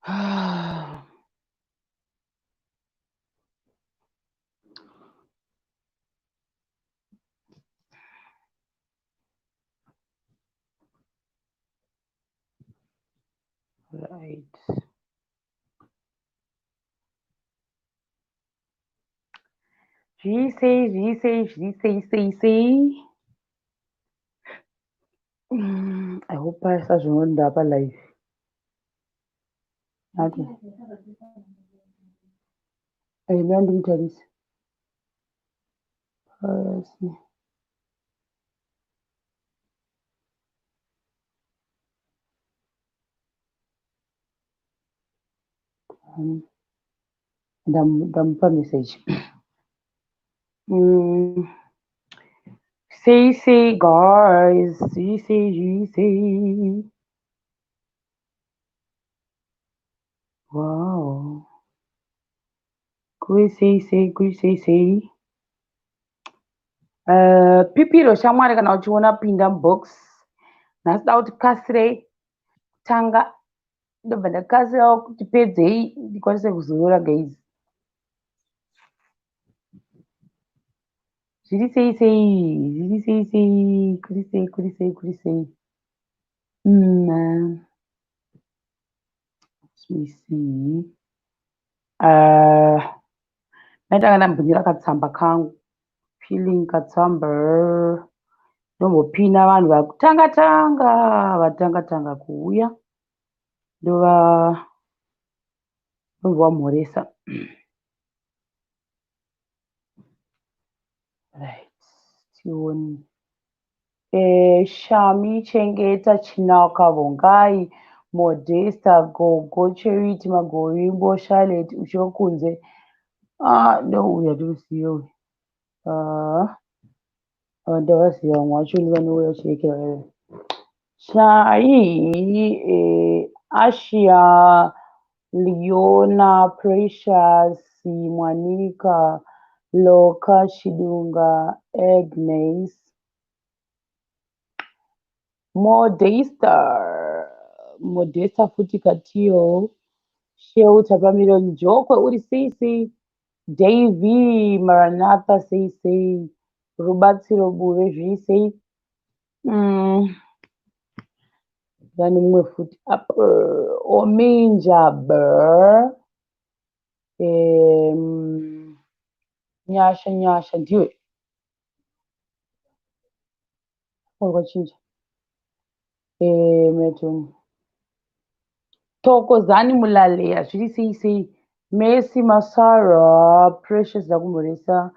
Right. G say. I hope I start to up life. Okay. I learned to this. Dampa message. Say, guys. Say. Wow. Say. Pipiro shamwari kana uchiona pinda box. Nasida kuti kasire tanga ndobva ndakasirawo kuti pedzei ndikwanise kuzorora guys. Zviri sei kuri sei. Let me see. Ndaitanga ndambonyera katsamba kangu. Feeling katsamba. Ndombopina vanhu vatanga kuuya. Ndovamhoresa. Right. Tioni. Shami Chengeta Chinaka Bongai Modesta Gogo Charity Magorimbo Charlotte Ushokunze. No, we are doing you. That's the one. What should we know? Shai Ashia Leona Precious Monica Loka Shidunga Agnes Modesta futi katio Sheu Tapamiro Njokwe uri sei Davy Maranatha sei Rubatsiro Bure sei yani mwe futi Ominja Ber Nyasha ndiwe ngochinja metoni Thokozani Mulaleya zviri sei Messi Masara Precious Dakumoresa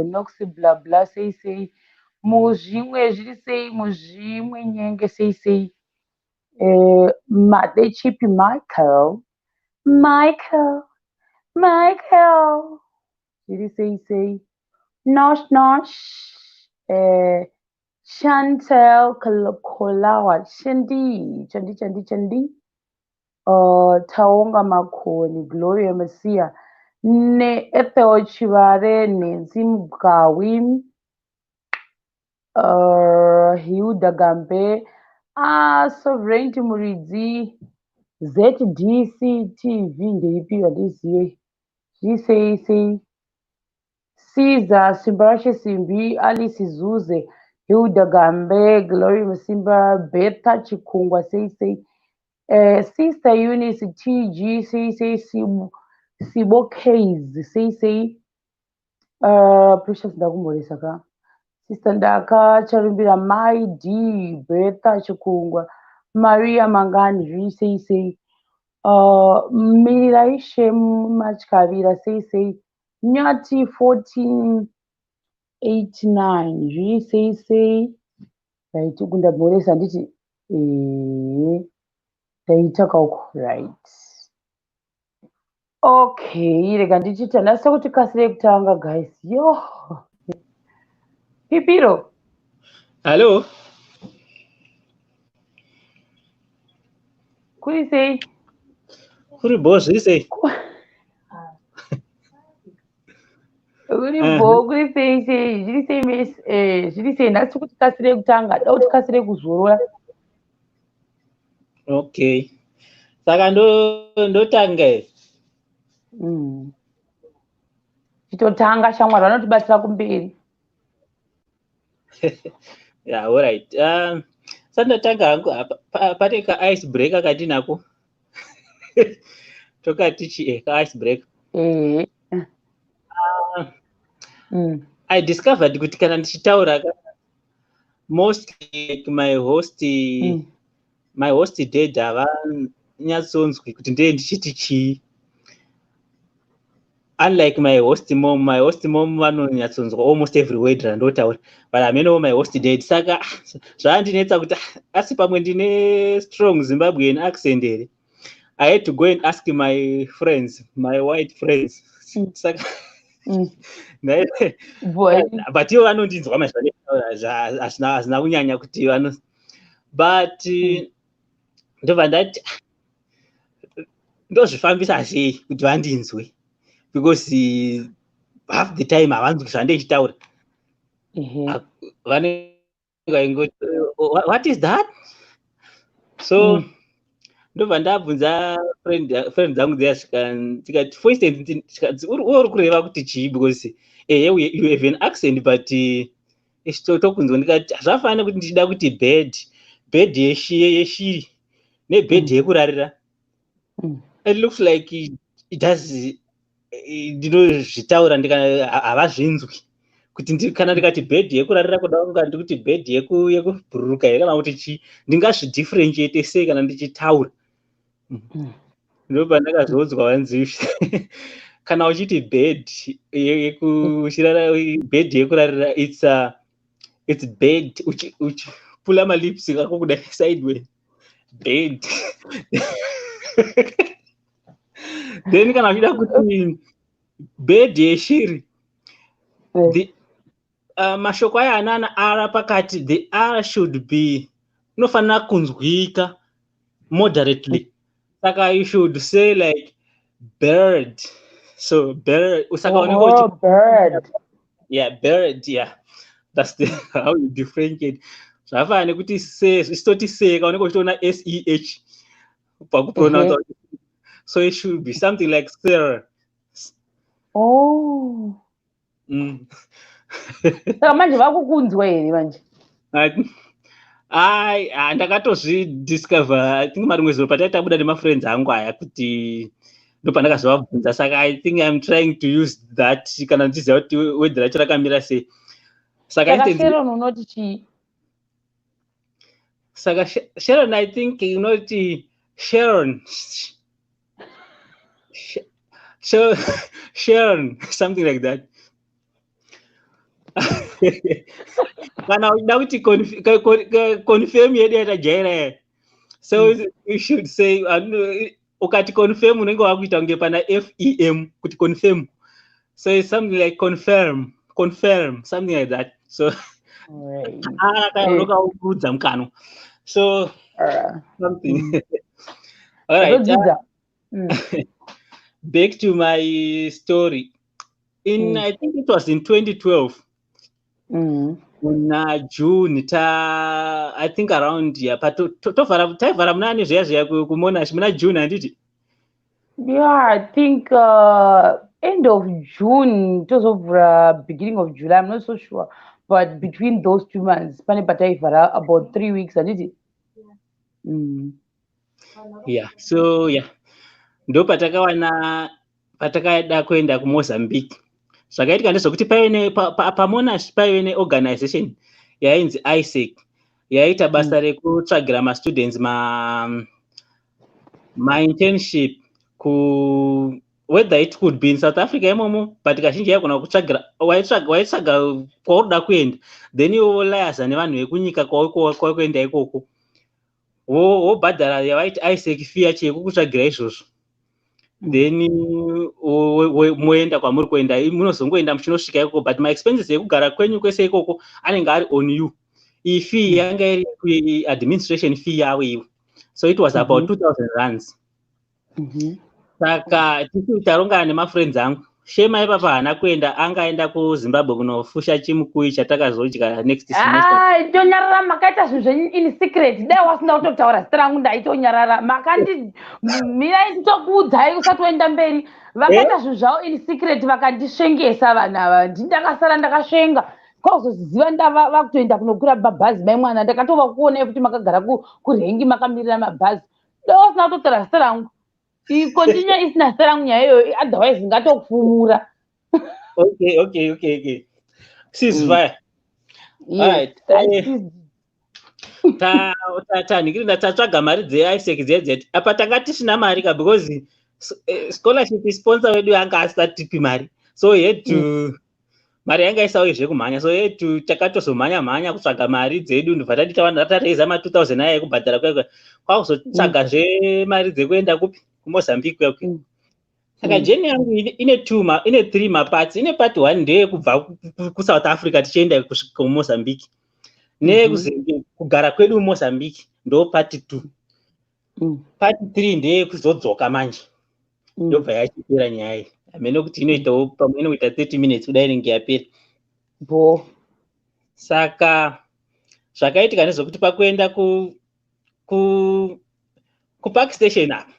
Noxi Blabla sei muzvimwe zviri sei muzvimwe nyenge sei Madechipi Michael zviri sei Nosh Chantel Kolawa Chandi Taonga Makoni Gloria Messiah ne Ethel Chivare Nancy Mugawi Hilda Gambe Sovereignty Muridzi ZDC TV ndeipiwa ndiziwe zviri Caesar Simbarashe Simbi Alice Zuze Hilda Gambe Glory Musimba Betha Chikungwa sei Sister Eunice TG sei Sibo Case sei Precious Ndakumboresa ka Sister Ndaka Charumbira Mai D Betha Chikungwa Maria Mangani zviri sei Miraishe Machkavira sei Nyati 1489 zviri sei right kundamhoresa nditi ndaitaka uko right okay rega ndichita ndasita kuti kasire kutanga guys yo Pipiro Hello kuri sei kuri boss zviri sei uri bo kuri sei zviri sei ndasita kuti kasire kutanga da kuti kasire kuzorora okay saka ndotanga chitotanga shamwari vanotibatsira kumberi. Yeah, all right. Sandatanga hangu pane ka-ice breaker katinako. Tokati chii ka-ice breaker. I discovered kuti kana ndichitaura mostly my host dad havanyatsonzwi kuti ndee ndichiti chii. Unlike my host mom vanonyatsonzwa almost every word randotaura, but I know my host dad. Saka zvandinetsa kuti asi pamwe ndine strong Zimbabwean accent here. I had to go and ask my friends, my white friends. Saka but ivo vanondinzwa mazvandetaura hazvina kunyanya kuti vano, but ndobva ndati ndozvifambisa sei kuti vandinzwe, because half the time havanzwi zvandechitaura. What is that? So ndobva ndabvunza friend dzangu dziyasvika tikati, for instance, uri kureva kuti chii, because you have an accent but tokunzwa. Ndikati zvafanira kuti ndichida kuti bed yeshiri nebed yekurarira, it looks like it does ndinozvitaura havazvinzwi kuti kana ndikati bed yekurarira kuda kunga ndikuti bed yekubhururuka here kana kuti chii, ndingazvidifferentiate sei kana ndichitaura. Ndobva ndakazoudzwa vanzivi kana uchiti bed yekurarira it's bed uchipula malips ako kudai sideway bed. Then kana uchida kuti bed yeshiri, mashoko aya anana ara pakati, the r should be unofanira kunzwika moderately. Saka you should say like bird. So bird. Bird. Yeah, bird. Yeah, that's how you differentiate. Zvafanira kuti isitoti se kaoneka uchitoona SEH pakupronounce. So it should be something like sir. Saka manje vakukunzwa here manje? Ndakatozvidiscover I think mari mwezuro pataitabuda nemafriends angu aya kuti ndopandakazovabvunza. Saka I think I'm trying to use that kana ndiziva kuti wedhi racho rakamira sei. Saka Sharon unoti chii? Saka Sharon I think unoti Sharon, something like that. Kana uchida kuti confirm yedu yatajaira. So you should say ukati confirm unenge wakuita kunge pana FEM kuti confirm. So it's something like confirm, something like that. So akaudza mukano. So something. All right. Back to my story. I think it was in 2012. In June, I think around here. But taivhara munani zviya kumonash muna June handiti? Yeah, I think end of June, it was over beginning of July. I'm not so sure, but between those 2 months, pane pataivhara about 3 weeks handiti? Yeah. So yeah. Ndo patakaenda kuenda kuMozambique. Zvakaitika ndezvokuti pamonash paive neorganization yainzi ISEC yaita basa rekutsvagira mastudents ma-internship whether it could be in South Africa imomo, but kazhinji yaigona kutsvagira waitsvaga kwaunoda kuenda, then wolayasa nevanhu vekunyika kwaukuenda ikoko wobhadhara yavaiti ISEC fee yacho yekukutsvagira izvozvo. Then moenda kwamuri kuenda, munozongoenda muchinosvika ikoko, but ma-expenses ekugara kwenyu kwese ikoko anenge ari on you. Iyi fee yanga iri administration fee yavo ivo, so it was about 2,000 rands. Saka tisu tarongana nemafriends angu shema ipapa haana kuenda, angaenda kuZimbabwe kunofusha chimukui chatakazodya next semester. Tonyarara makaita zvinhu zvenyu in secret. Dai wasina kutotaura zita rangu ndaitonyarara. Mirai nditokuudzai usati waenda mberi. Vakaita zvinhu zvavo in secret vakandishengesa vanhu ava. Ndakasara ndakashenga. Kwauzoziva ndava kutoenda kunokwira mabhazi mai mwana. Ndakatova kuonai kuti makagara kurengi makamirira mabhazi. Dai wasina kutotaura zita rangu. Continue isina zita rangu nyaya iyoyo, otherwise ngatokufumura. Okay. Ceasefire. Yes, tanhikirina tatsvaga mari dzeISEC dzedzeti apa tanga tisina mari ka because scholarship sponsor wedu anga asatipi mari, so yedu mari yanga isauye zvekumhanya, so yedu takatozomhanya kutsvaga mari dzedu ndobva tati tatareza ma 2000 aya ekubhadhara kwega kwakuzotsvaga zve mari dzekuenda kupi kuMozambique kwekwe. Saka jeni yangu ine 3 maparts. Ine part 1 ndeyekubva kuSouth Africa tichienda kusvika kuMozambique, kugara kwedu muMozambique ndo part 2. Part 3 ndeyekuzodzoka manje, ndobva yachipera nyaya iyi. Hamene kuti inoitawo pamwe inoita 30 minutes kudai inenge yapera. Saka zvakaitika nezvokuti pakuenda kupark station apa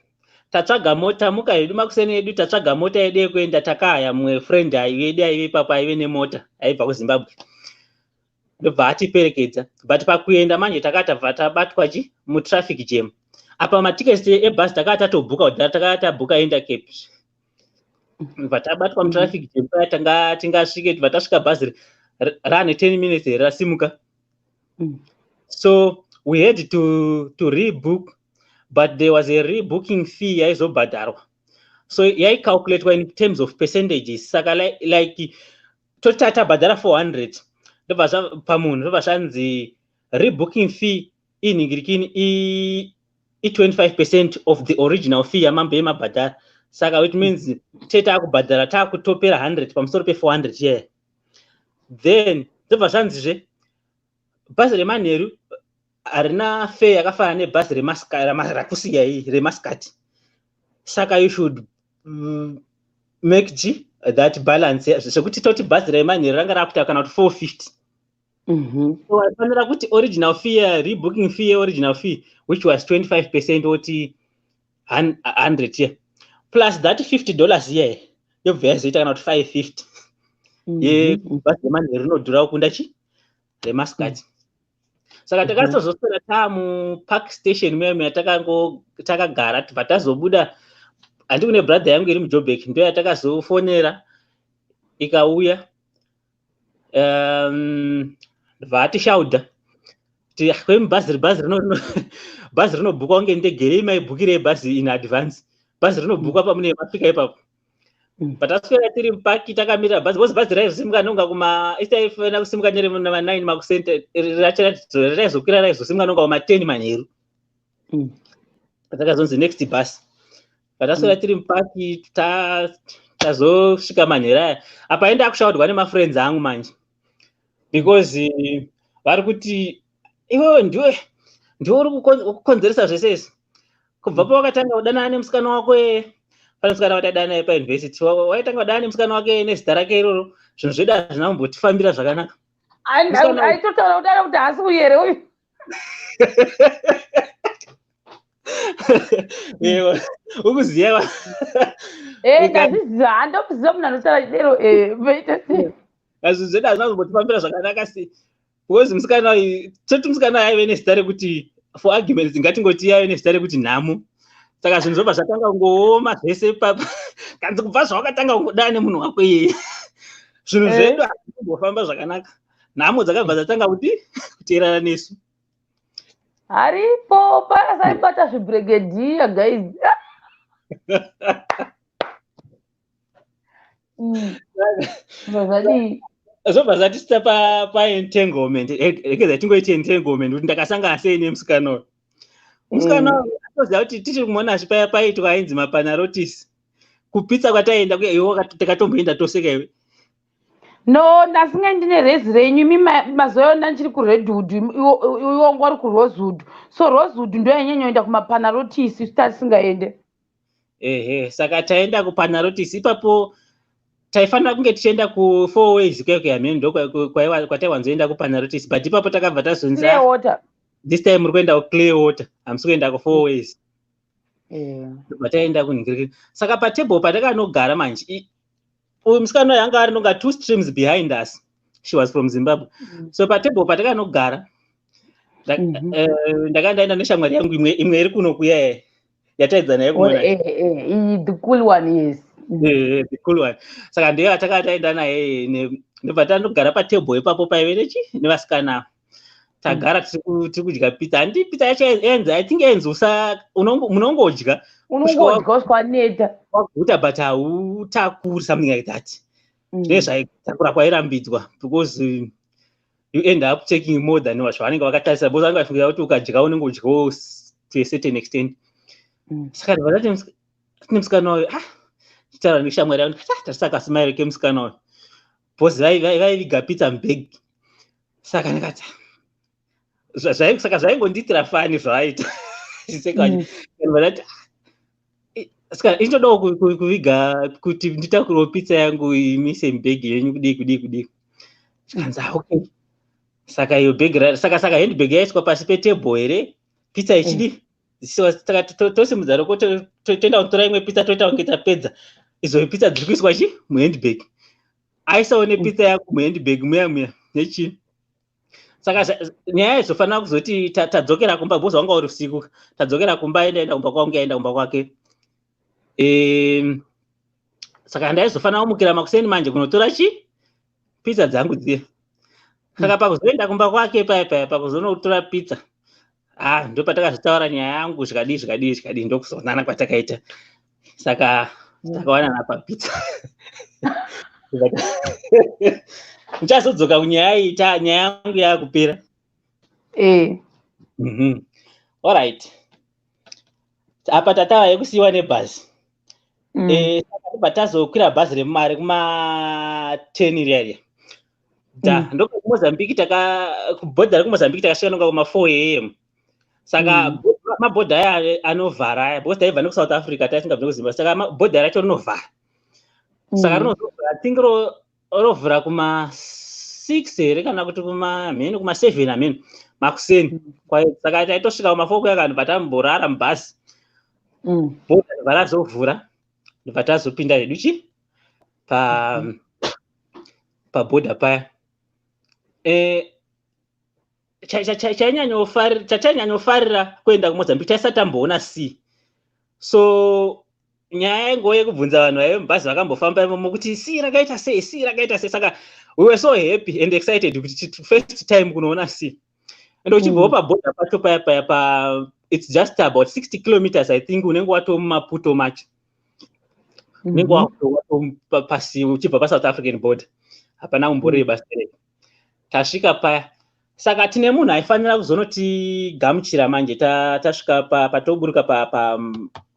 tatsvaga mota, muka yedu makuseni yedu tatsvaga mota yedu yekuenda, takahaya mumwe friend yedu aive papa aive nemota aibva kuZimbabwe, ndobva atiperekedza. But pakuenda manje takabva tabatwa mutraffic jam. Apa matiketi ebhasi takava tatobhuka kudhara, takava tabhuka Intercape, ndobva tabatwa mutraffic jam paya tanga tingasvike, tobva tasvika bhazi rane 10 minutes rasimuka. So we had to rebook, but there was a rebooking fee yaizobhadharwa, so yaicalculatwa in terms of percentages. Saka like toti tabhadhara 400 ndobva pamunhu, ndobva zvanzi rebooking fee inhingirikini i 25% of the original fee yamambo yemabhadhara. Saka which means takubhadhara takutopera 100 pamusoro pe 400 yeah. Then ndobva zvanzizve bhazi remanheru harina fare yakafanana nebhazi rakusiya iyi reMuscat. Saka you should make that balance, zvekuti toti bhazi remanheru ranga rakuita kana kuti 450. So waifanira kuti original fee, rebooking fee, original fee which was 25% oti 100 yeah, plus that $50 yeah, yobva yazoita kana kuti 550 ye bhazi remanheru rinodhura kunda reMuscat. Saka takazoswera tamupark station meme takagara, tibva tazobuda. Handi kune brother yangu iri muJoburg, ndo yatakazofonera ikauya. Ndobva atishaudha kuti bhazi rinobhukwa kunge ndege maibhukire bhazi in advance, bhazi rinobhukwa pamune masvika ipapo. Pataswera tiri mupaki takamirira bhazi, because bhazi raizosimuka nonga istaifanira kusimuka nyere ma 9 makusenta, raizokwira raizosimuka nonga ma 10 manheru. Patakazonzi next bus. Pataswera tiri mupaki tazosvika manheru aya. Apa enda kushaudwa nemafriends angu manje, because vari kuti iwewe ndiwe uri kukonzeresa zvese izvi. Kubva pawakatanga kudanana nemusikana wako pane musikana watadana naye pauniversity, waitanga kudana nemusikana wake nezita rake iroro, zvinhu zvedu hazvina kumbotifambira zvakanaka. Aitotaura kudana kuti haasi uyere uyu. Ukuziva ndaziziva, handokuziva munhu anotaura chidero. Zvinhu zvedu hazvina kumbotifambira zvakanaka, because musikana toti musikana aive nezita rekuti, for arguments ngatingoti aive nezita rekuti Nhamo. Saka zvinhu zvobva zvatanga kungooma zvese kanzi kubva zvawakatanga kungodana nemunhu wako iyeye, zvinhu zvedu hazvinombofamba zvakanaka. Nhamo dzakabva dzatanga kuteerana nesu. Haripo parasaibata zvibhregedhiya guys. Zvobva zvatisita paentanglement, rekeza tingoiti entanglement, kuti ndakasangana sei nemusikana uyu. Musikana uyu atoziva kuti tichiri kumonazve paya paitwa ainzi mapanarotisi, kupitsa kwataenda takatomboenda toseka iwe. No, ndasinga ndine rezi renyu, imi mazuva yona ndichiri kuRedwood, iwo ngwari kuRosewood. So Rosewood ndo yanyanyoenda kumapanarotisi, tisingaende. Saka taenda kupanarotisi, ipapo taifanira kunge tichienda ku4 ways kwekwe hamene ndo kwataiwanzoenda kupanaritis, but ipapo takabva tazonzi Clear water. this time muri kuenda kuclear water, hamusi kuenda ku4 ways. Bataenda kunhingirikira. Saka patable patakanogara manje, uyu musikana yanga ari nonga 2 streams behind us. She was from Zimbabwe. So patable patakanogara ndakandaenda neshamwari yangu imwe iri kuno kuya yataidza naye kumwe The cool one, yes. The cool one. Saka ndiyo atakataenda naye ndobva tanogara patable ipapo paive nevasikana tagara tiri kudya pizza. Handi pizza yacho I think yainzosa munongodya uswa neta waguta but hautakuri, something like that. Zvine zvaitakura kwairambidzwa because you end up taking more than zvavanenge vakatarisa, because vanenge vachifungira kuti ukadya unongodyawo to a certain extent. Saka ndibva tati nemusikana uyu chitaura neshamwari yangu tarisaka simaire kemusikana uyu because vaiviga pizza mubhegi. Saka ndikati saka zvaingondiitira fani zvaaita saka intodawo kuviga kuti nditakurewo pizza yangu imise mubhegi yenyu kudii. Chikanzi okay. Saka iyo bhegi saka handbag yaiswa pasi petable here, pizza ichidi saka tosimudza roko toenda kutora imwe pizza toita kunge tapedza, izo pizza dziri kuiswa muhandbag. Aisawo nepizza yangu muhandbag muya nechii. Saka nyaya izofanira kuzoti tadzokera kumba, because wanga uri usiku, tadzokera kumba enda kumba kwangu aenda kumba kwake. Saka ndaizofanira kumukira makuseni manje kunotora pizza dzangu dziya. Saka pakuzoenda kumba kwake pakuzonotora pizza, ndo patakazotaura nyaya yangu zvikadii ndokuzonana kwatakaita. Saka takawanana papizza. Ndichazodzoka kunyaya iyi, nyaya yangu yakupera. Alright. Apa tatava yekusiyiwa nebhazi. Saka tazokwira bhazi remumare kuma10 riya. Ndoka kuMozambique kubhodha rekumozambique takasvika nonga kuma4 AM. Saka mabhodha aya anovhara aya, because taibva nekusouth africa taisingabva nekuzimbabwe, saka mabhodha racho rinovhara. Saka rinozovhara, I think rovhura kuma6 here kana kuti kuma7 hamene makuseni. Saka taitosvika kuma4 kuya ndobva tamborara mubhazi. Bhodha ndobva razovhura ndobva tazopinda hedu pabhodha paya. Chachanyanyofarira kuenda kuMozambique taisati tamboona sea. So nyaya yangu yekubvunza vanhu vaive mubhazi vakambofamba imomo kuti sea rakaita sei. Saka we were so happy and excited kuti first time kunoona sea. And uchibvawo pabhodha pacho paya it's just about 60 kilometers I think unenge watomumaputo macho. Unenge watopasi uchibva paSouth African border. Hapana umboreba straight. Tasvika paya. Saka tine munhu aifanira kuzonotigamuchira manje tasvika patoburuka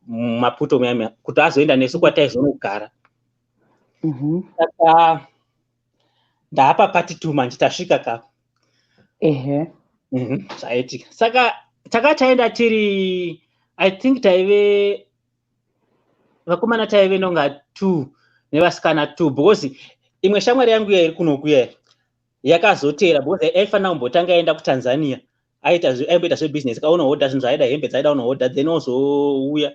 maputo muyamya kuti azoenda nesu kwataizonogara. Saka ndaapa part 2 manje tasvika kapo. Zvaitika. Saka takataenda tiri I think taive vakomana taive nonga 2 nevasikana 2, because imwe shamwari yangu iri kunokuya yakazotera, because aifanira kumbotanga aenda kuTanzania aimboita zvebusiness, kaona hodha zvinhu zvaida hembe dzaida unohodha, then ozouya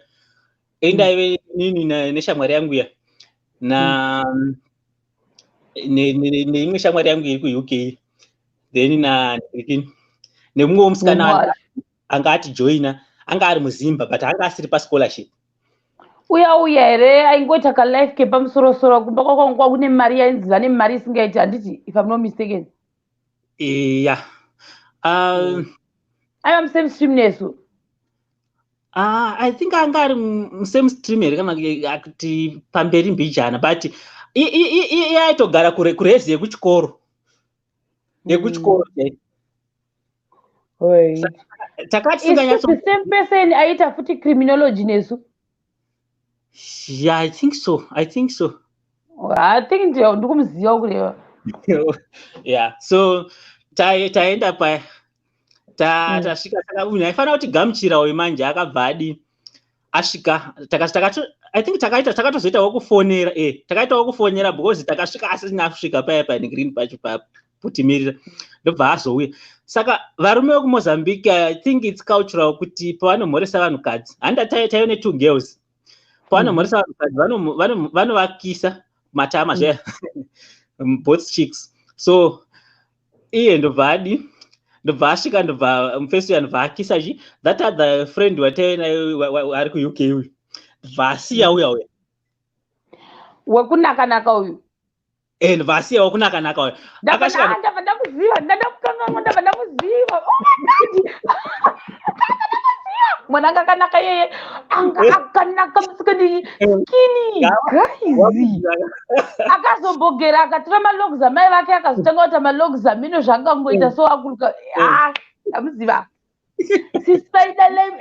endaive nini neshamwari yangu ya neimwe shamwari yangu iri kuUK, then nemumwe musikana anga atijoina, anga ari muzimba but anga asiri pascholarship. Uya here aingoita kalife kepamusorosoro kumba kwakwangu kune mari yainziva nemari isingaiti, handiti if I'm not mistaken. Yeah. Aiva musame stream nesu. I think anga ari musame stream here kana kuti pamberi mbijana, but yaitogara kurezi yekuchikoro. Takati the same person aita futi criminology nesu. Yeah, I think so. I think ndikumuziva kureva. Yeah, so taenda paya tasvika saka unhu aifanira kuti gamuchira uyu manje akabva adi asvika I think takatozoitawo kufonera takaitawo kufonera because takasvika asisina kusvika paya panegreen pacho paputimirira ndobva azouya. Saka varume vekuMozambique I think it's cultural kuti pavanomhoresa vanhukadzi, handa taive ne2 girls, pavanomhoresa vanhukadzi vanovakisa matama zviya both chicks. So iye ndobva asvika ndobva mufirst year ndobva akisa that other friend wataive ari kuUK uyu ndobva asiya uya wekunaka uyu ndobva asiyawo kunaka uyu ndabva ndakuziva ndamuziva mwananga akanaka yeye akanaka musikani skini gaizi akazombogera akatora malogs amai vake akazotanga kuita malogs amino zvaangangoita so akuluka ndamuziva sispiderlem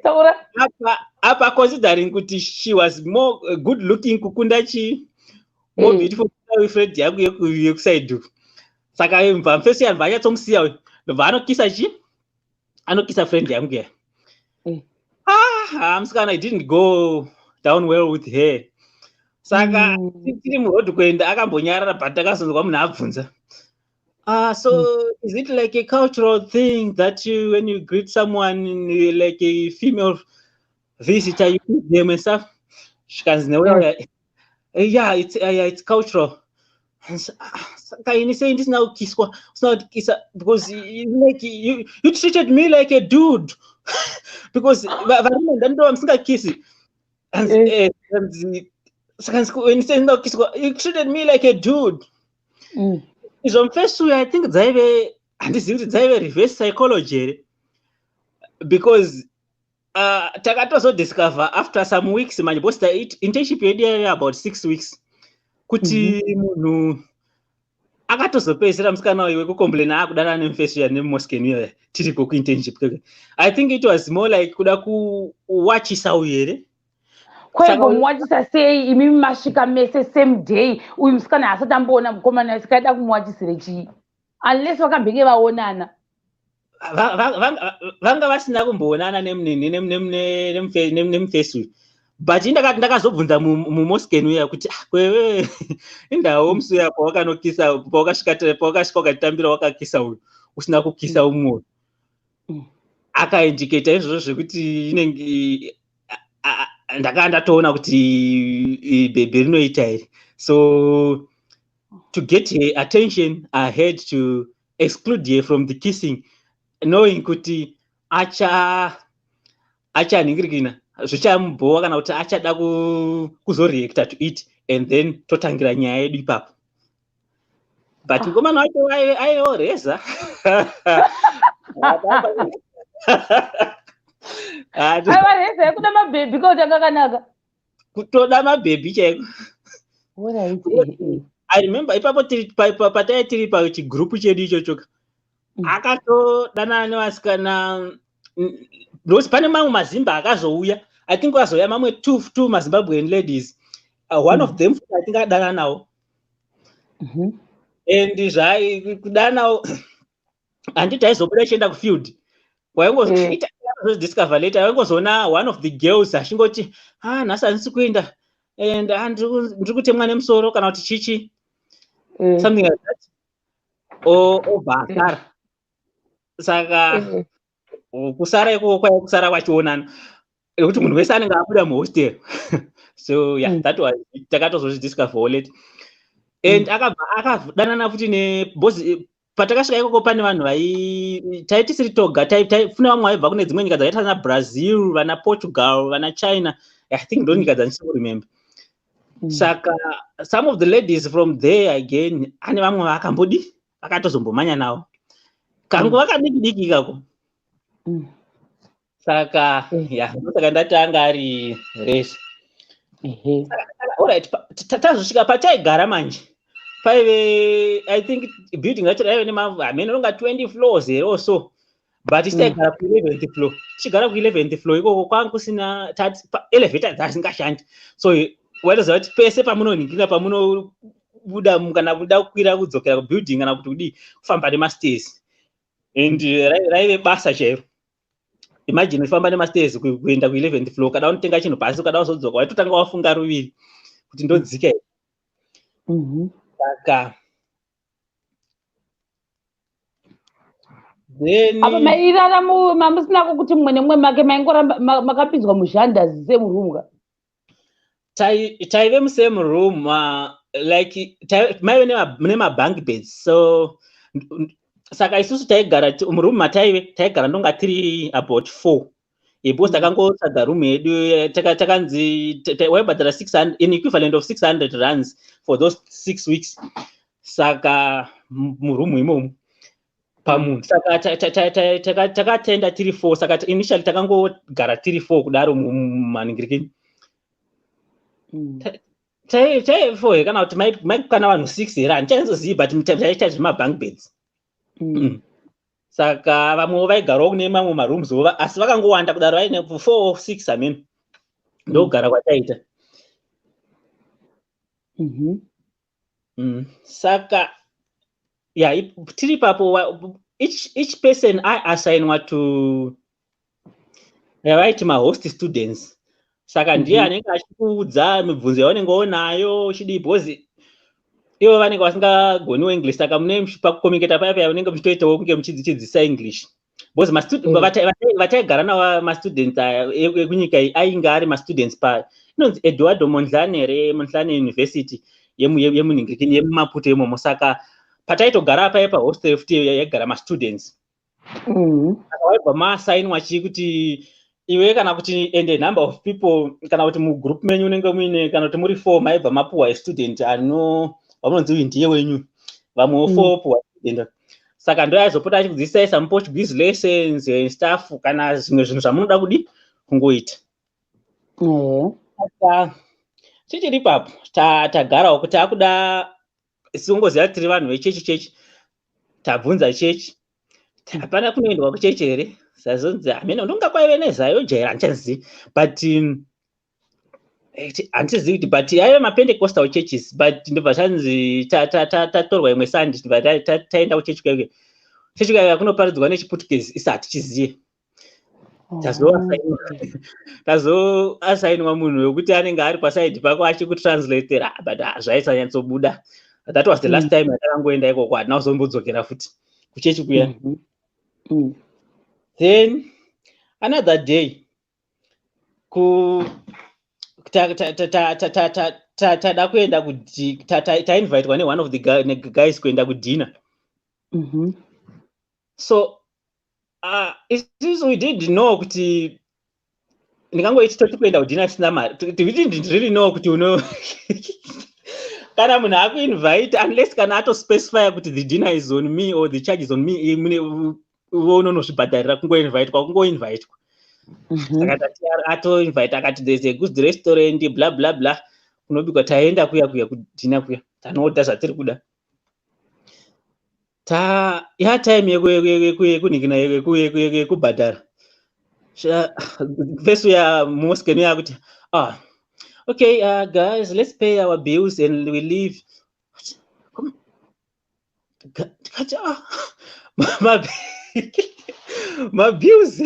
taura apa considering kuti she was more good looking kukunda more beautiful friend yangu yekuside saka mva mfesi yanhu vanyatsomusiya uyu ndobva anokisa friend yangu ya musikana I didn't go down well with her. Saka tiri muroad kuenda akambonyarara but takazonzwa munhu abvunza so is it like a cultural thing that you, when you greet someone like a female visitor, you greet them and stuff? Yeah, it's cultural. Can you say this now? Because like you treated me like a dude because I'm still kissing. And when you say no, you treated me like a dude. Is on first way I think it's reverse psychology because takatozo discover after some weeks manje boss internship yedu about 6 weeks kuti munhu akatozopedzera musikana wewe kucomplain akudana nemfesi ya nemosken tiri ku internship. I think it was more like kuda kuwachisa uyere kwaigomwachisa sei imi masvika mese same day uyu musikana asati amboona mukomana asikaida kumwachisire chii unless vakambenge vaonana vanga vasina kumboonana nemufesi uyu but ndakazobvunza mumosken uya kuti kwewe indawo musuya pawakanokisa pawakasvika ukatambira wakakisa uyu usina kukisa umwe akaindicata izvozvo zvekuti inenge ndakandatoona kuti bhebhe rinoita here. So to get her attention I had to exclude her from the kissing knowing kuti achanhingirikina zvichamubhowa kana kuti achada kuzoreacta to it and then totangira nyaya yedu ipapo but mukomana wacho aioreza avareza yekuda mabhebhi kautanga kanaka kutoda mabhebhi chaiko. I remember ipapo patai tiri pachigrupu chedu ichochoka akatodanana nevasikana because pane mamwe mazimba akazouya I think wazouya mamwe two mazimbabwean ladies one of them I think adana nawo and kudana nawo handiti aizobuda chienda kufield discover later waingozoona one of the girls achingoti nhasi handisi kuenda and ndiri kutemwa nemusoro kana kuti chichi something like that obva asara. Saka kusara ikoko kwaiva kusara kwachionana nekuti munhu wese anenge abuda muhostel so yeah that was takatozozvidiscover later and akadanana futi nebhozi patakasvika ikoko pane vanhu taitisiri toga taifuna vamwe vaibva kune dzimwe nyika dzakaita sana Brazil vana Portugal vana China I think ndo nyika dzandisiri kuremember. Saka some of the ladies from there again ane vamwe vakambodi vakatozombomanya navo kangu vakadiki ikako saka saka ndatanga ari race. Alright, tazosvika pataigara manje paive I think building racho raive nemamenonga 20 floors here or so but taigara ku11th floor. Tichigara ku11th floor ikoko kwanga kusina elevator dzasingashandi so waitoziva kuti pese pamunonhingira pamunobuda kana kuda kukwira kudzokera kubuilding kana kuti kudii kufamba nemastairs and raive basa chairo imagine ufamba nemastairs kuenda ku11th floor kada unotenga chinhu pasi kada uzodzoka waitotanga wafunga ruviri kuti ndodzika saka then apa mairara mamusina kuti mumwe nemumwe make maingoramba makapinzwa muzhandazi semurumwa taive musame room like maive nemabunk beds so saka isusu taigara muroom taigara ndonga tiri about 4 because takangotsvaga room yedu takanzi waibhadhara 600 in equivalent of 600 rands for those 6 weeks saka muroom imomo pamunhu saka takatenda tiri 4 saka initially takangogara tiri 4 kudaro mumaningirikini taive kana kuti maikwana vanhu 6 here handichazozivi but taita zvemabunk beds saka vamwewo vaigarawo kune mamwe marooms ova asi vakangowanda kudaro vaine 4 or 6 amen ndogara kwataita saka tiri papo each person aiassignwa to vaiti mahost students saka ndiye anenge achikuudza mibvunzo yaunenge unayo uchidii because ivo vanenge vasingagoniwo english saka mune pakukomiketa paya unenge muchitoitawo kunge muchidzidzisa english because vataigara navo mastudents ekunyika iyi ainge ari mastudents inonzi eduardo mondlane university yemuningirikini yemumaputo imomo saka pataitogara paya pahostel futi yaigara mastudents saka waibva maasainwa chii kuti iwe kana kuti ende number of people kana kuti mugroup menyu unenge muine kana kuti muri 4 maibva mapuhwa estudent vamunonzi uyu ndiye wenyu vamwewo 4 puhwa student saka ndo aizopota achikudzidzisai some Portuguese lessons and stuff kana zvimwe zvinhu zvamunoda kudi kungoita saka tichiri papo tagarawo kuti akuda singoziva tiri vanhu vechechi tabvunza chechi hapana kunoendwa kuchechi here sazonzi amene ndongakwaive nezayo jaira handichazivi but handizivi kuti but aive mapentecostal churches but ndobva zvanzi tatorwa imwe sandi ndobva taenda kuchechi kwaike chechi kwaike kunoparidzwa nechiputukezi isi hatichizive tazoasainwa munhu wekuti anenge ari pasaidi pako achikutranslatora but zvaisanyatsobuda that was the last time atakangoenda ikoko hatina kuzombodzokera futi kuchechi kuya then another day tada kuenda tainvitwa one of the guys kuenda kudina so we didn't know kuti ndingangoiti toti kuenda kudina tisina mari we didn't really know kuti kana munhu akuinvite unless kana atospecify kuti the dinner is on me or the charge is on me unonozvibhadharira kungoinvitwa saka tati atoinvite akati there's a good restaurant bla bla bla kunobikwa taenda kuya kudhina kuya tanoda zvatiri kuda time yekunikina yekubhadhara fesu yamoskenu yakuti okay guys, let's pay our bills and we leave. My bills.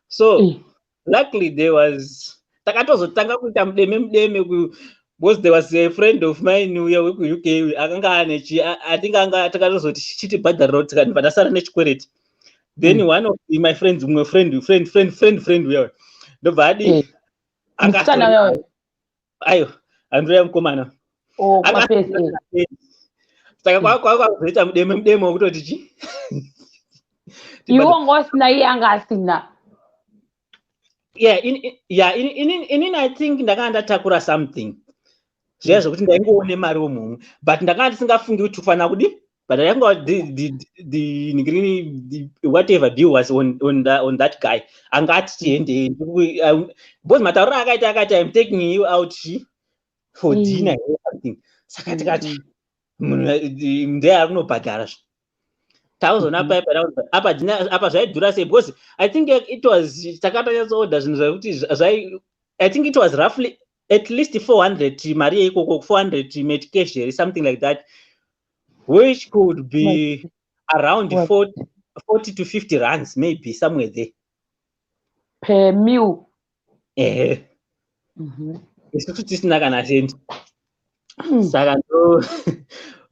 So luckily there was takatozotanga kuita mudeme because there was a friend of mine uya weku UK akanga anechi atinga anga takatozoti chiti bhadhara tikani padasara nechikwereti. Then one of my friends, my friend uya ndobva adi akasana ayo Andrea Mkomana saka kwakuzoita mudeme wekutoti chi iwo ngosina iye anga asina inini I think ndakanga ndatakura something zviya zvokuti ndaingoone mari womumwe but ndakanga ndisingafungi kuti kufanira kudi but I got the whatever bill was on that guy angati tiende because mataura akaita I'm taking you out for dinner or something saka tikati ndiye akunobhadhara tauzona apa zvaidhura sei because I think it was takatanyatsoorder zvinhu zvekuti I think it was roughly at least 400 mari yeikoko 400 medication something like that which could be around What? 40 to 50 rands, maybe somewhere there. Per meal. Isusu tisina kana sendi. Mm. Saka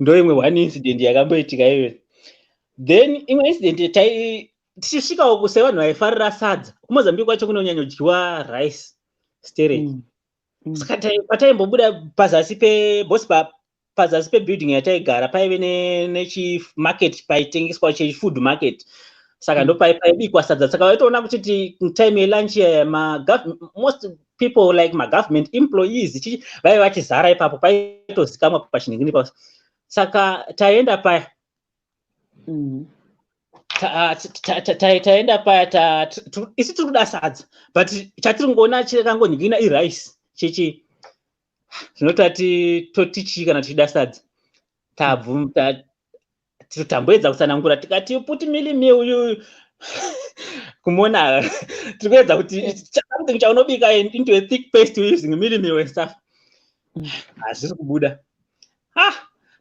ndo imwe one incident yakamboitika iyoyo. Then imwe incident tichisvikawo kuse vanhu vaifarira sadza. kuMozambique kwacho kunonyanyodyiwa rice stereo. Saka pataimbobuda pazasi pebuilding yataigara paive nechimarket paitengeswa chefood market. Saka ndo paibikwa sadza. Saka waitoona kuti time yelunch most people like government employees vaive vachizara ipapo, paitozikamwa pachinhingini papo. Saka taenda paya taenda paya isi tiri kuda sadza, but chatiri ngoona chakangonyingina irice chichi zvinotati totichi kana tichida sadza. Tamboedza kutsanangura tikati puti milimi uyu kumona tiri kuedza kuti something chaunobika into a thick paste using milimi and stuff. Hazviri kubuda.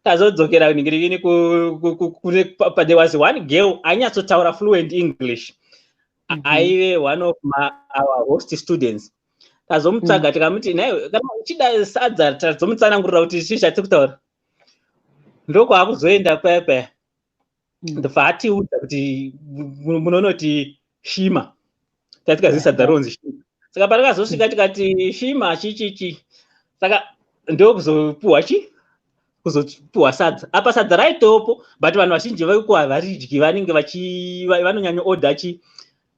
Tazodzokera kuningirikini there was one girl anyatsotaura fluent English. Aive one of our host students. Tazomutsvaga tikamuti naye kana uchida sadza tazomutsanangurira kuti chii chatiri kutaura. Ndokwakuzoenda paya ndobva atiudza kuti munonoti shima, tatikazivi sadza ronzi shima. Saka patakazosvika tikati shima chichichi. Saka ndokuzopuhwa sadza. Apa sadza raitopo, but vanhu vazhinji varidyi, vanonyanya order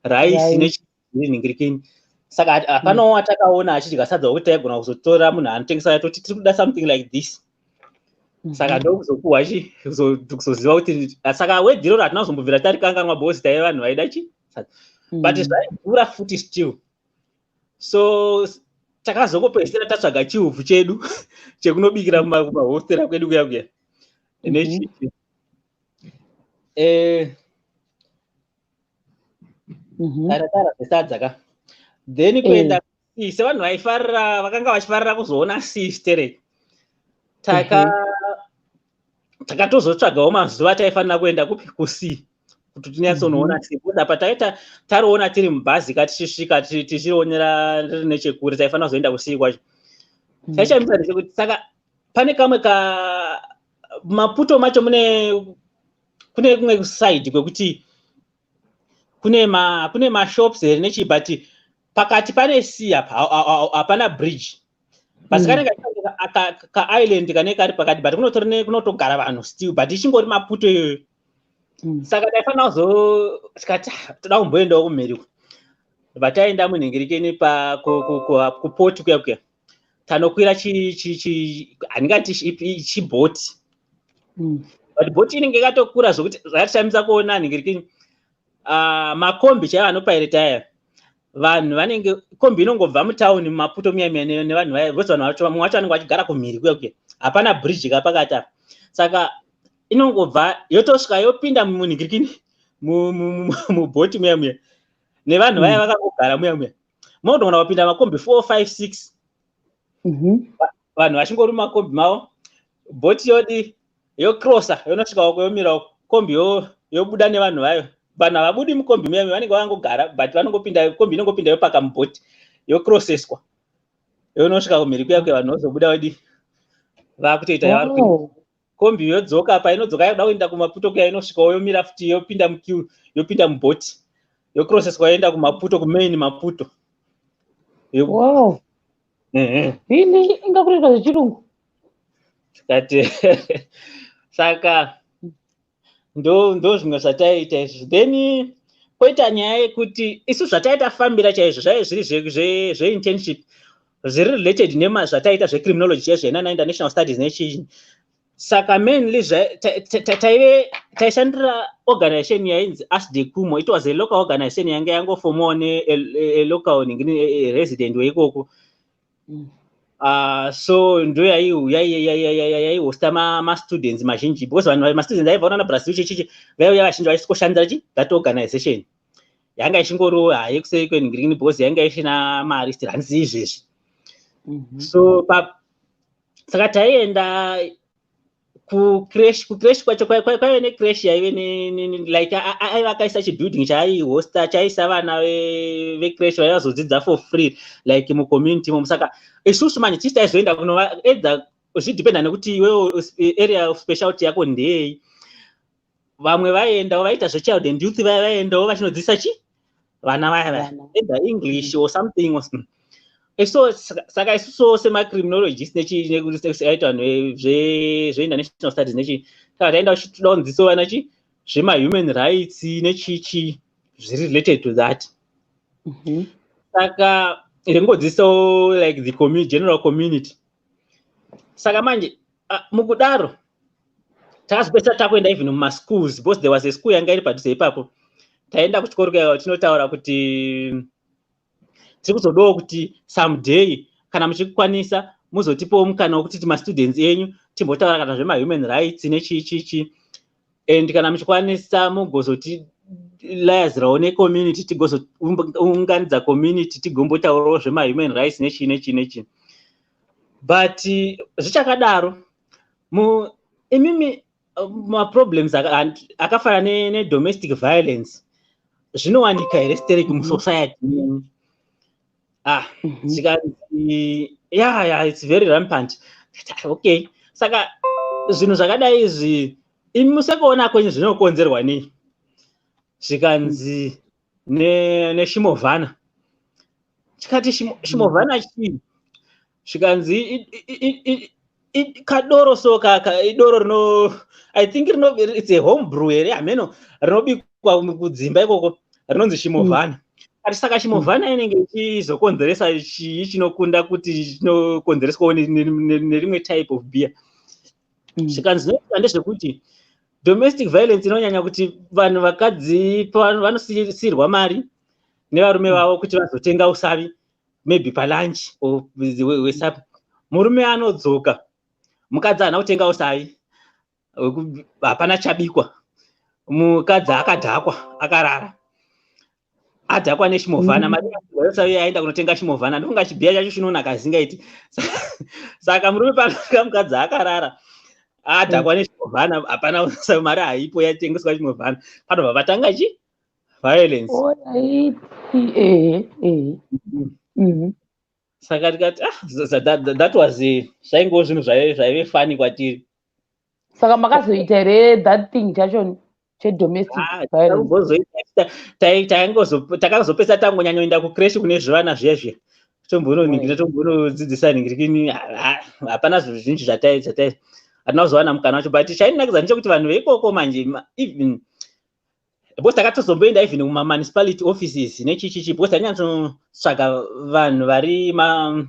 rice nenhingirikini. Saka hapana watakaona achidya sadza wokuti taigona kuzotora munhu anotengesa atoti tiri kuda something like this. Saka ndokuzopuhwa kuzoziva kuti saka wedhiro ratina kuzombobvira tarikanganwa bhosi taive vanhu vaida sadza, but zvaidhura futi still. So takazongopedzisira tatsvaga chiufu chedu chekunobikira kumahostera kwedu kuya nechichi. Taratara zvesadza ka. Then kuenda sevanhu vakanga vachifarira kuzoona stereo. Takatozotsvagawo mazuva taifanira kuenda kusea kuti tinyatsonoona kuti apa taita tariona tiri mubhazi katichisvika tichionera riri nechekure, taifanira kuzoenda kusea kwacho. Taichamisa ndechekuti saka pane kamwe Maputo macho kune kumwe side kwekuti kune mashops here nechi, but pakati pane sea, hapana bridge. Basi kanenge kaisland kanenge kari pakati, but kunotogara vanhu still, but ichingori Maputo iyoyo. Saka taifanira tikati toda kumboendawo kumhiri. Vataenda munhingirikini kupoti kuya tanokwira handingati chibhoti, but bhoti inenge yakatokura zvokuti zvakatishamisa kuona nhingirikini. Makombi chaivo anopaireta aya, vanhu vanenge kombi inongobva mutauni muMaputo muyamiya nevanhu vaya, vose vanhu vacho vamwe vacho vanenge vachigara kumhiri kuya hapana bridge kapakati apa. Saka inongobva yotosvika yopinda munhingirikini mubhoti muya nevanhu vaya vakangogara muya munogona kupinda makombi 4, 5, 6. Vanhu vachingori mumakombi mavo, bhoti yocrossa yonosvikawo yomirawo, kombi yobuda nevanhu vayo. Vanhu havabudi mukombi muya vanenge vangogara, but vanongopinda, kombi inongopinda yopaka mubhoti yocrosseswa yonosvika kumhiri kuya vanhu vozobuda vakutoita yavari kuita. Kombi yodzoka apa, inodzoka yoda kuenda kuMaputo kuya, inosvikawo yomira futi yopinda muqueue, yopinda mubhoti yocrosseswa yoenda kuMaputo, kumain Maputo. Wow. Really? Ingakuita zvechirungu. Saka ndo zvimwe zvataita izvi. Then koita nyaya yekuti isu zvataitafambira chaizvo zvaive zviri zveinternship, zviri related nezvataita zvecriminology chaizvo international studies nechii. Saka mainly taishandira organization yainzi ASDECUMO. It was a local organization yanga yangofomawo a local resident weikoko. So ndo yaihosta ma-students mazhinji, because ma-students aibva naBrazil chichi vaiuya vazhinji vachitoshandira that organization. Yanga ichingoro yekuseri kwenhingirikini, because yanga isina mari still, handisi izvezvi. So saka taienda kucrash kwacho kwaive necrash yaive like aiva akaisa chibuilding chaaihosta chaisa vana vecrash vaivazodzidza for free like mucommunity imomo. Saka isusu manje tisi taizoenda kunova edza zvidependa nekuti iwewo area of specialty yako ndei. Vamwe vaiendawo vaita zvechild and youth vaiendawo vachinodzidzisa vana vaya either English or something. So saka isusu semacriminologist aita zveinternation studies nechi taenda tichitoda kudzidzisa vana zvemahuman rights nechichi zviri related to that. Saka rengodzidzisawo like the general community. Saka manje mukudaro takazopedzisa takuenda even mumaschools because there was a school yanga iri padhuze ipapo. Taenda kuchikoro kaya tinotaura kuti tiri kuzodawo kuti someday kana muchikwanisa muzotipawo mukana wekuti mastudents enyu timbotaura kana zvemahuman rights nechichichi, and kana muchikwanisa mugozoti layazirawo necommunity tigozounganidza community tigombotaurawo zvemahuman rights nechi. But zvichakadaro imimi maproblems akafanana nedomestic violence zvinowanika here stereki musociety. Yeah, it's very rampant. Okay, saka zvinhu zvakadai izvi imi musekuona kwenyu zvinokonzerwa nei? Zvikanzi neshimovhana, chikati shimovhana chii? Zvikanzi kadoro so idoro rino, I think it's a home brew here ameno rinobikwa kudzimba ikoko rinonzi shimovhana. Ari saka shimovhana inenge ichizokonzeresa chii chinokunda kuti chinokonzereswawo nerimwe type of beer. Zvikanzi ndezvekuti domestic violence inonyanya kuti vanhu vakadzi vanosiyirwa mari nevarume vavo kuti vazotenga usavi maybe palunch or wesapi. Murume anodzoka, mukadzi haana kutenga usavi, hapana chabikwa, mukadzi akadhakwa akarara, adhakwa neshimovhana. Mari usavi aenda kunotenga shimovhana, ndokunga chibhiya chacho chinonaka asingaiti. Saka murume panosvika mukadzi akarara adhakwa neshimovhana, hapana usavi, mari haipo yatengeswa shimovhana, panobva patanga violence. Saka tikati that was zvaingowo zvinhu zvaive fani kwatiri. Saka makazoita here that thing chacho chedomestic violence? Takazopesa tangonyanyoenda kucrash kune zvivana zvezve tombononingira tombonodzidzisa ningirikini, hapana zvizhinji zvatai hatina kuzowana mukana wacho. But chainakidza ndechekuti vanhu veikoko manje even because takatozomboenda even mumamunicipality offices nechichichi, because tanyatsotsvaga vanhu vari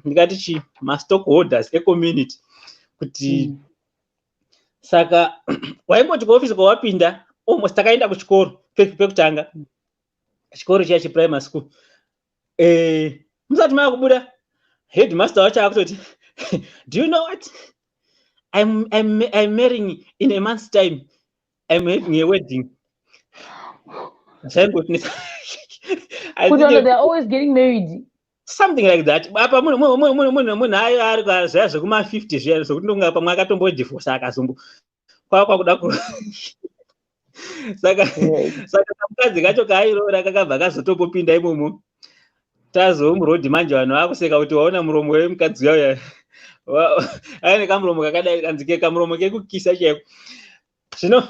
ndingati mastockholders ecommunity kuti saka waingoti kuofisi kwawapinda almost takaenda kuchikoro pekutanga, chikoro chiya cheprimary school. Musati makubuda headmaster wacho akutoti do you know what, I'm marrying in a month's time, I'm having a wedding. They're always getting married. Something like that. Apa munhu ayo ari zviya zvekuma50 zviya zvokuti ndonga pamwe akatombodivorce akazombo kwakuda saka kamukadzi kacho kaairoora kakabva kazotombopinda imomo. Tazomurodhi manje vanhu vakuseka kuti waona muromo wemukadzi uya aine kamuromo kakadai kanzi kamuromo kekukisa chaiko. Zvino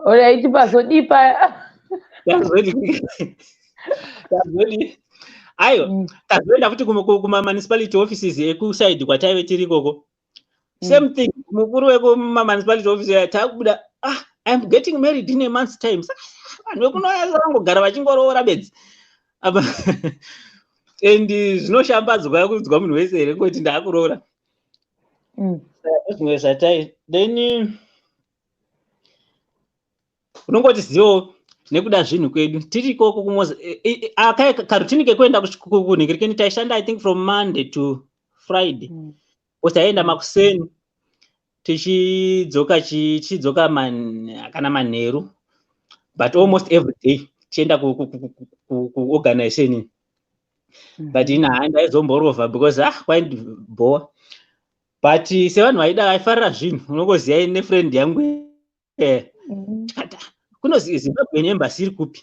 Alright, pasodipa. Ayo, tazoenda futi kuma-municipality offices ekusaidi kwataive tiri ikoko. Same thing, mukuru wekuma-municipality office takubuda, I'm getting married in a month's time. Vanhu vekunogara vachingoroora bedzi. And zvinoshambadzwa kunzwa munhu wese here kuti ndakuroora. Zvimwe zvatai. Then unongoti zivo nekuda zvinhu kwedu tiri ikoko kumoza karutini kekuenda kunhingirikeni taishanda I think from Monday to Friday. Taienda makuseni tichidzoka kana manheru, but almost every day tichienda kuorganization. but ndaizomborova because kwaindibhowa, but sevanhu vaifarira zvinhu unongoziva nefriend yangu kunozi Zimbabwe embassy iri kupi,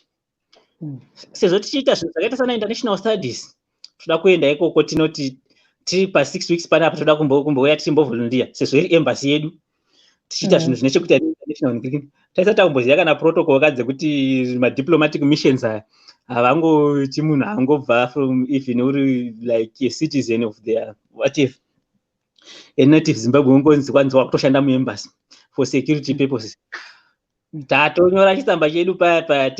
sezvo tichiita zvinhu zvakaita sana international studies toda kuenda ikoko tinoti tiri pa6 weeks panapa toda kumbouya tichimbovolunteer sezvo iri embassy yedu tichiita zvinhu zvine chekuita international taisa takumboziva kana protocol dzekuti madiplomatic missions aya havangoti munhu angobva from even uri like a citizen of their whatever a native Zimbabwe ungonzi kwanziwa kutoshanda muembassy for security purposes. Tatonyora chitsamba chedu paya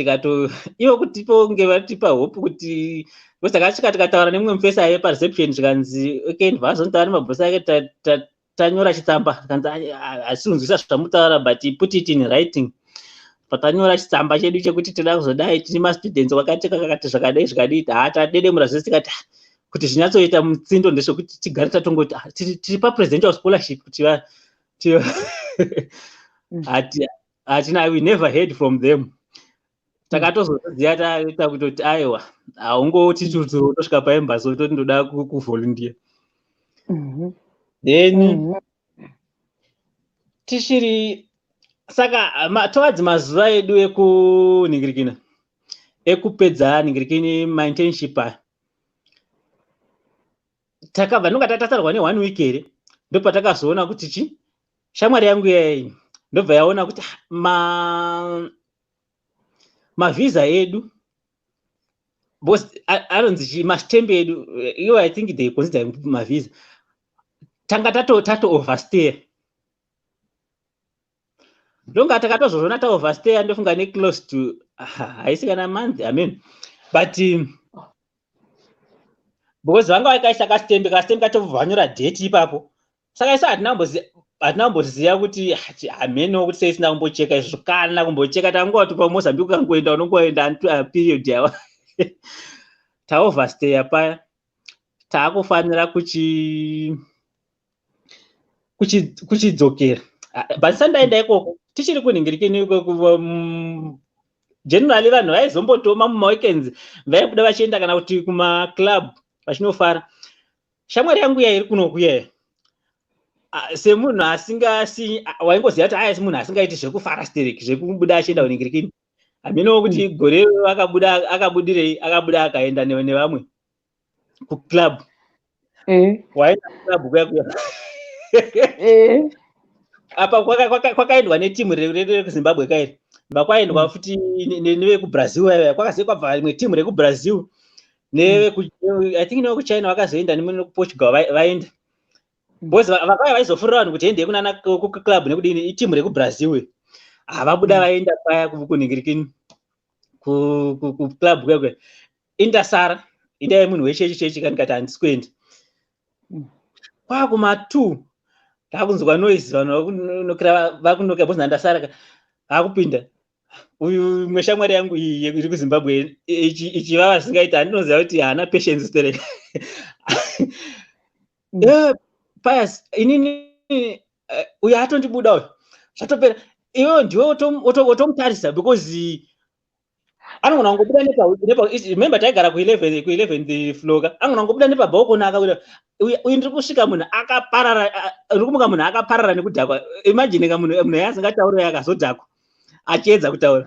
ivo kutiponge vatipa hope kuti takasvika tikataura nemumwe mufesa aive pareception tikanzi okay ndivazontaura nemabhosi ake tanyora chitsamba tikanzi hasinzwisa zvamutaura but put it in writing. Patanyora chitsamba chedu chekuti tida kuzodai tine mastudents wakati kakati zvakadai zvakadii tadedemura zvese tikati kuti zvinyatsoita mutsindo ndezvekuti tigare tatongoti tiri papresidential scholarship kuti we never heard from them. Takatozoziva taita kutoti aiwa haungoti tutsuro tosvika paembassy toti ndoda kuvolunteer. Then tichiri saka towards mazuva edu ekunhingirikina ekupedza nhingirikini mainternship aya takabva nonga tatasarwa ne1 week here ndopatakazoona kuti shamwari yangu yai ndobva yaona kuti mavisa edu anonzi mastembe edu iwo I think they consider mavisa tanga tato overstay ndonga takatozozvona overstay ndofunga ne close to haisi kana month amen but because vanga vakaisa kastembe katobvanyora date ipapo saka isa hatinamboziva kuti ameno kuti seisina kumbocheka izvo kana kumbocheka tangoti paMozambique kangoenda unongoenda period yawa taoverstay paya taakufanira kuchidzokera but sandaenda ikoko tichiri kunhingirikini generally vanhu vaizombotoma mumaweekends vaibuda vachienda kana kuti kumaclub vachinofara. Shamwari yangu yairi kunokuya semunhu waingoziva kuti aya semunhu asingaiti zvekufara stereki zvekubuda achienda kunhingirikini ameno kuti gore akabuda akaenda nevamwe kuclub waenda kuclub kuya apa kwakaendwa netimu rekuzimbabwe kairi vakwaendwa futi nevekubrazil kwakazee kwabva rimwe timu rekubrazil I think nevekuchina vakazoenda neportugal vaenda because vakauya vaizofurira vanhu kuti endei kunana kuclub nekudini itimu rekubrazil vabuda vaenda paya kunhingirikini kuclub kwekwe indasara idai munhu wechechi kanikati handisi kuenda kwakuma2 takunzwa noise vanhu vakunoka bhozi ndasara akupinda uyu mweshamwari yangu iyi iri kuZimbabwe ichivava singaita handinoziva kuti haana patience stereke payas inini uyu atondibuda uyu zvatopera iwewe ndiwe otomutarisa because anogona kungobuda remember taigara ku11th floor anogona kungobuda nepabhalkoni akabuda uyu ndiri kusvika munhu akaparara uri kumuka munhu akaparara nekudhakwa imagine ka munhu yaasingatauri akazodhakwa achiedza kutaura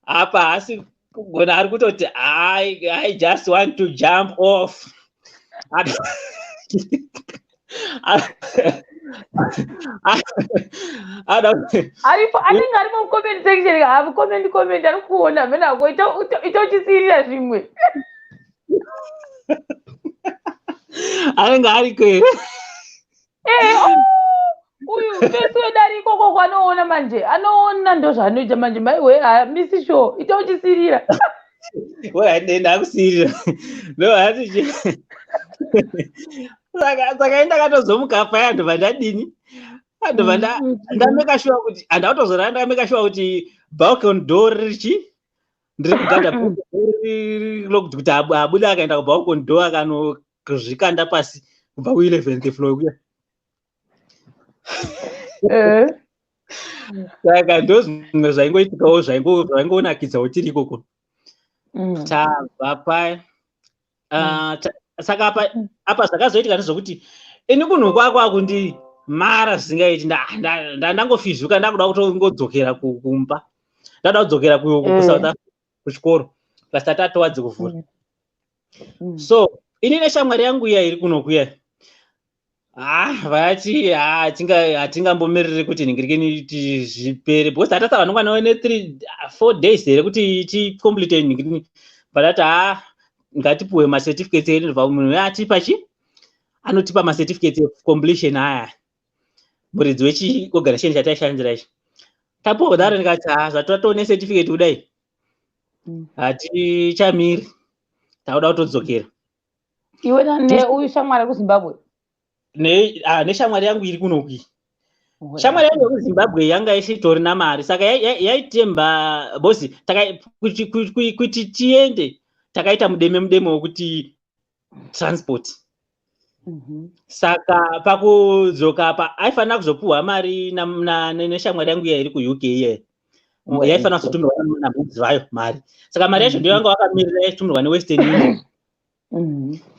apa asi kugona ari kutoti I just want to jump off anenge ari mucomment section havi comment ari kuona menako itochisirira zvimwe anenge ari kwere uyu fesi wedari ikoko kwanoona manje anoona ndo zvaanoita manje maiwe hamisi sure itochisirira ndakusirira saka indakatozomuka paya andu vandadini andu ndameka sure kuti handautozoramba ndameka sure kuti balcony door richi ndiri kuganda kuti abuda akaenda kubalcony door akanozvikanda pasi kubva ku11th floor kuya saka ndozvimwe zvaingoitikawo zvaingonakidza kuti tiri ikoko tabva paya Saka apa zvakazoitika ndezvokuti ini kunhu kwako akundi mara zvisingaiti ndangofizuka ndakuda kutongodzokera kumba, ndada kudzokera kuSouth Africa kuchikoro pasitatu wadzi kuvhura. So ini neshamwari yangu iya iri kunokuya vati hatingambomiriri kuti nhingirini zvipere because hatasa vanongwana wane 4 days here kuti ticomplete nhingirini, vatati ngatipuwe macertificates edu. Munhu atipa anotipa macertificates of completion aya muridzi wechiorganization chataishandira ichi. Tapuwa kudaro ndikati zvatotone certificate kudai hatichamiri, takuda kutodzokera. Iwe neuyu shamwari kuZimbabwe? Neshamwari yangu iri kunoki. Shamwari yangu yekuZimbabwe yanga isitori namari, saka yaitemba bosi kuti tiende takaita mudemo wekuti transport. Saka pakudzoka apa aifanira kuzopuhwa mari neshamwari yangu iri kuUK iye. Yaifanira kuzotumirwa namudzi vayo mari. Saka mari yacho ndiyo vanga vakamirira yaitumirwa neWestern Union.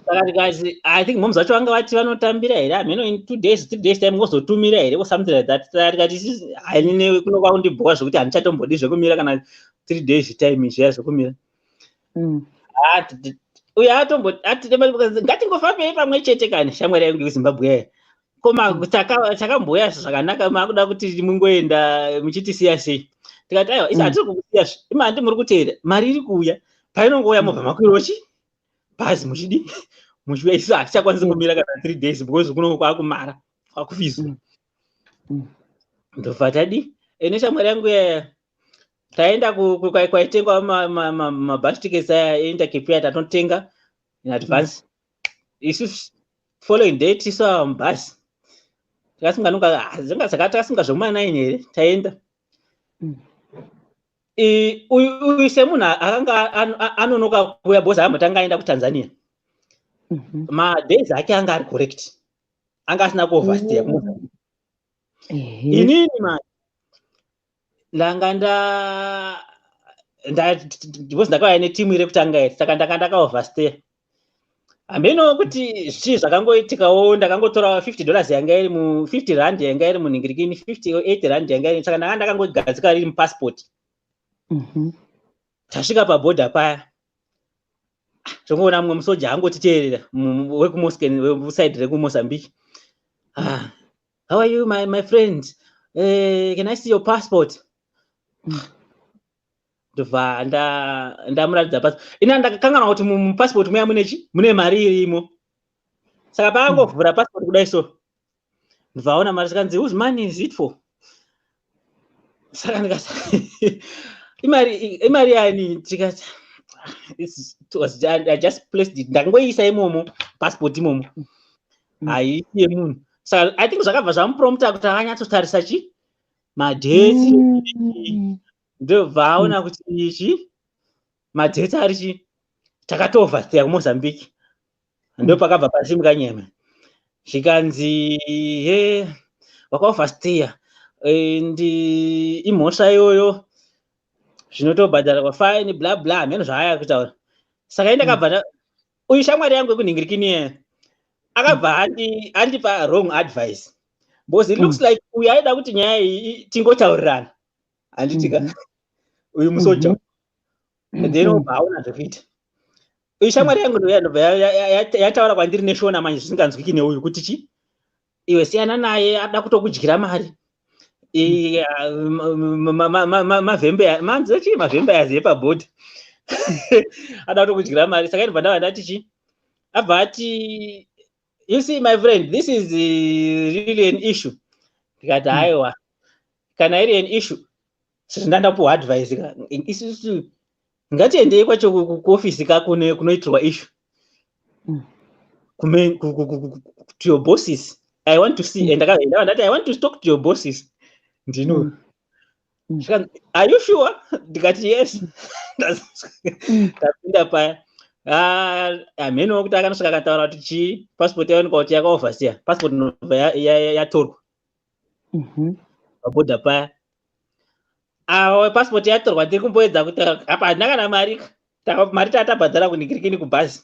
Saka ndikati I think moms vacho vanga vati vanotambira here, hameno in 2 days 3 days time ngozotumira here or something like that. Tikati hainine kunoka kundibhuka zvokuti handichatombodi zvekumira kana 3 days time izviya zvekumira. Uyo ngatingofambei pamwe chete kani shamwari yangu kuZimbabwe yaya. Koma takamboya zvakanaka makuda kuti mungoenda muchitisiya sei. Tikati aiwa isa hatiri kukusiya ima handi muri kuteera mari iri kuuya painongouya mobva makwirochi bhazi muchiuya isu hatichakwanisi kumira kana 3 days because kuno kwakumara kwakufizu. Ndobva tadi neshamwari yangu yaya taenda kwaitengwa mabus tickets aya eIntercape tatotenga in advance. Isu following day tisawa mubhasi takasinganuka saka tasingazvomanaini here taenda. Uyu semunhu akanga anonoka kuuya bhozi amotanga aenda kuTanzania. Madays ake anga ari correct, anga asina kuoverstay kuMozambique. Inini mani ndanga because ndakauya netimu iri kutanga iri, saka ndakaoverstay. Hameno kuti zvii zvakangoitikawo, ndakangotora $50 yanga iri $50 yanga iri munhingirikini, 58 rand yanga iri, saka ndanga ndakangogadzika riri mupassport. Tasvika pabhodha paya tongoona mumwe musoja angotiteerera wekusaidi rekuMozambique. How are you my friend? Can I see your passport? Ndobva ndamuratidza passport. Ina ndakakanganwa kuti mupassport muya mune mari irimo. Saka paangovhura passport kudai so ndobva aona mari, saka nzi whose money is it for? Saka ndikati imari yani, tikati I just placed it, ndakangoisa imomo passport imomo haisi yemunhu. Saka I think zvakabva zvamupromota kuti akanyatsotarisa madheti, ndobva aona kuti ichi madheti ari takatoverstaya kuMozambique. Ndopakabva pasimuka nyama zvikanzi wakaoverstaya imhosva iyoyo zvinotobhadharwa fine bla bla, hameno zvaaya kutaura. Saka ndakabva uyu shamwari yangu yekunhingirikini akabva andipa wrong advice because it looks like uyu aida kuti nyaya iyi tingotaurirana, handitika uyu musoja then obva aona zvekuita. Uyu shamwari yangu ndobva yataura kwandiri neshona manje zvisinganzwiki neuyu kuti iwe siyana naye, ada kutokudyira mari. Mavhembe aziye pabhodha ada kutokudyira mari. Saka ndibva ndava ndati abva ati you see my friend, this is really an issue. Ndikati haiwa kana iri an issue sezvindandapuwa advice isusu ngatiendei kwacho kuofisi kako kunoitirwa issue to your bosses. I want to see, and I want to talk to your bosses. Ndino are you sure? Ndikati yes. Ndapinda paya hameno kuti akanosvika akataura kuti passport yaoneka kuti yakaoverstaya. Passport inobva yatorwa pabhodha paya. Passport yatorwa ndiri kumboedza kuti apa handina kana mari tatabhadhara kunhingirikini kubhazi.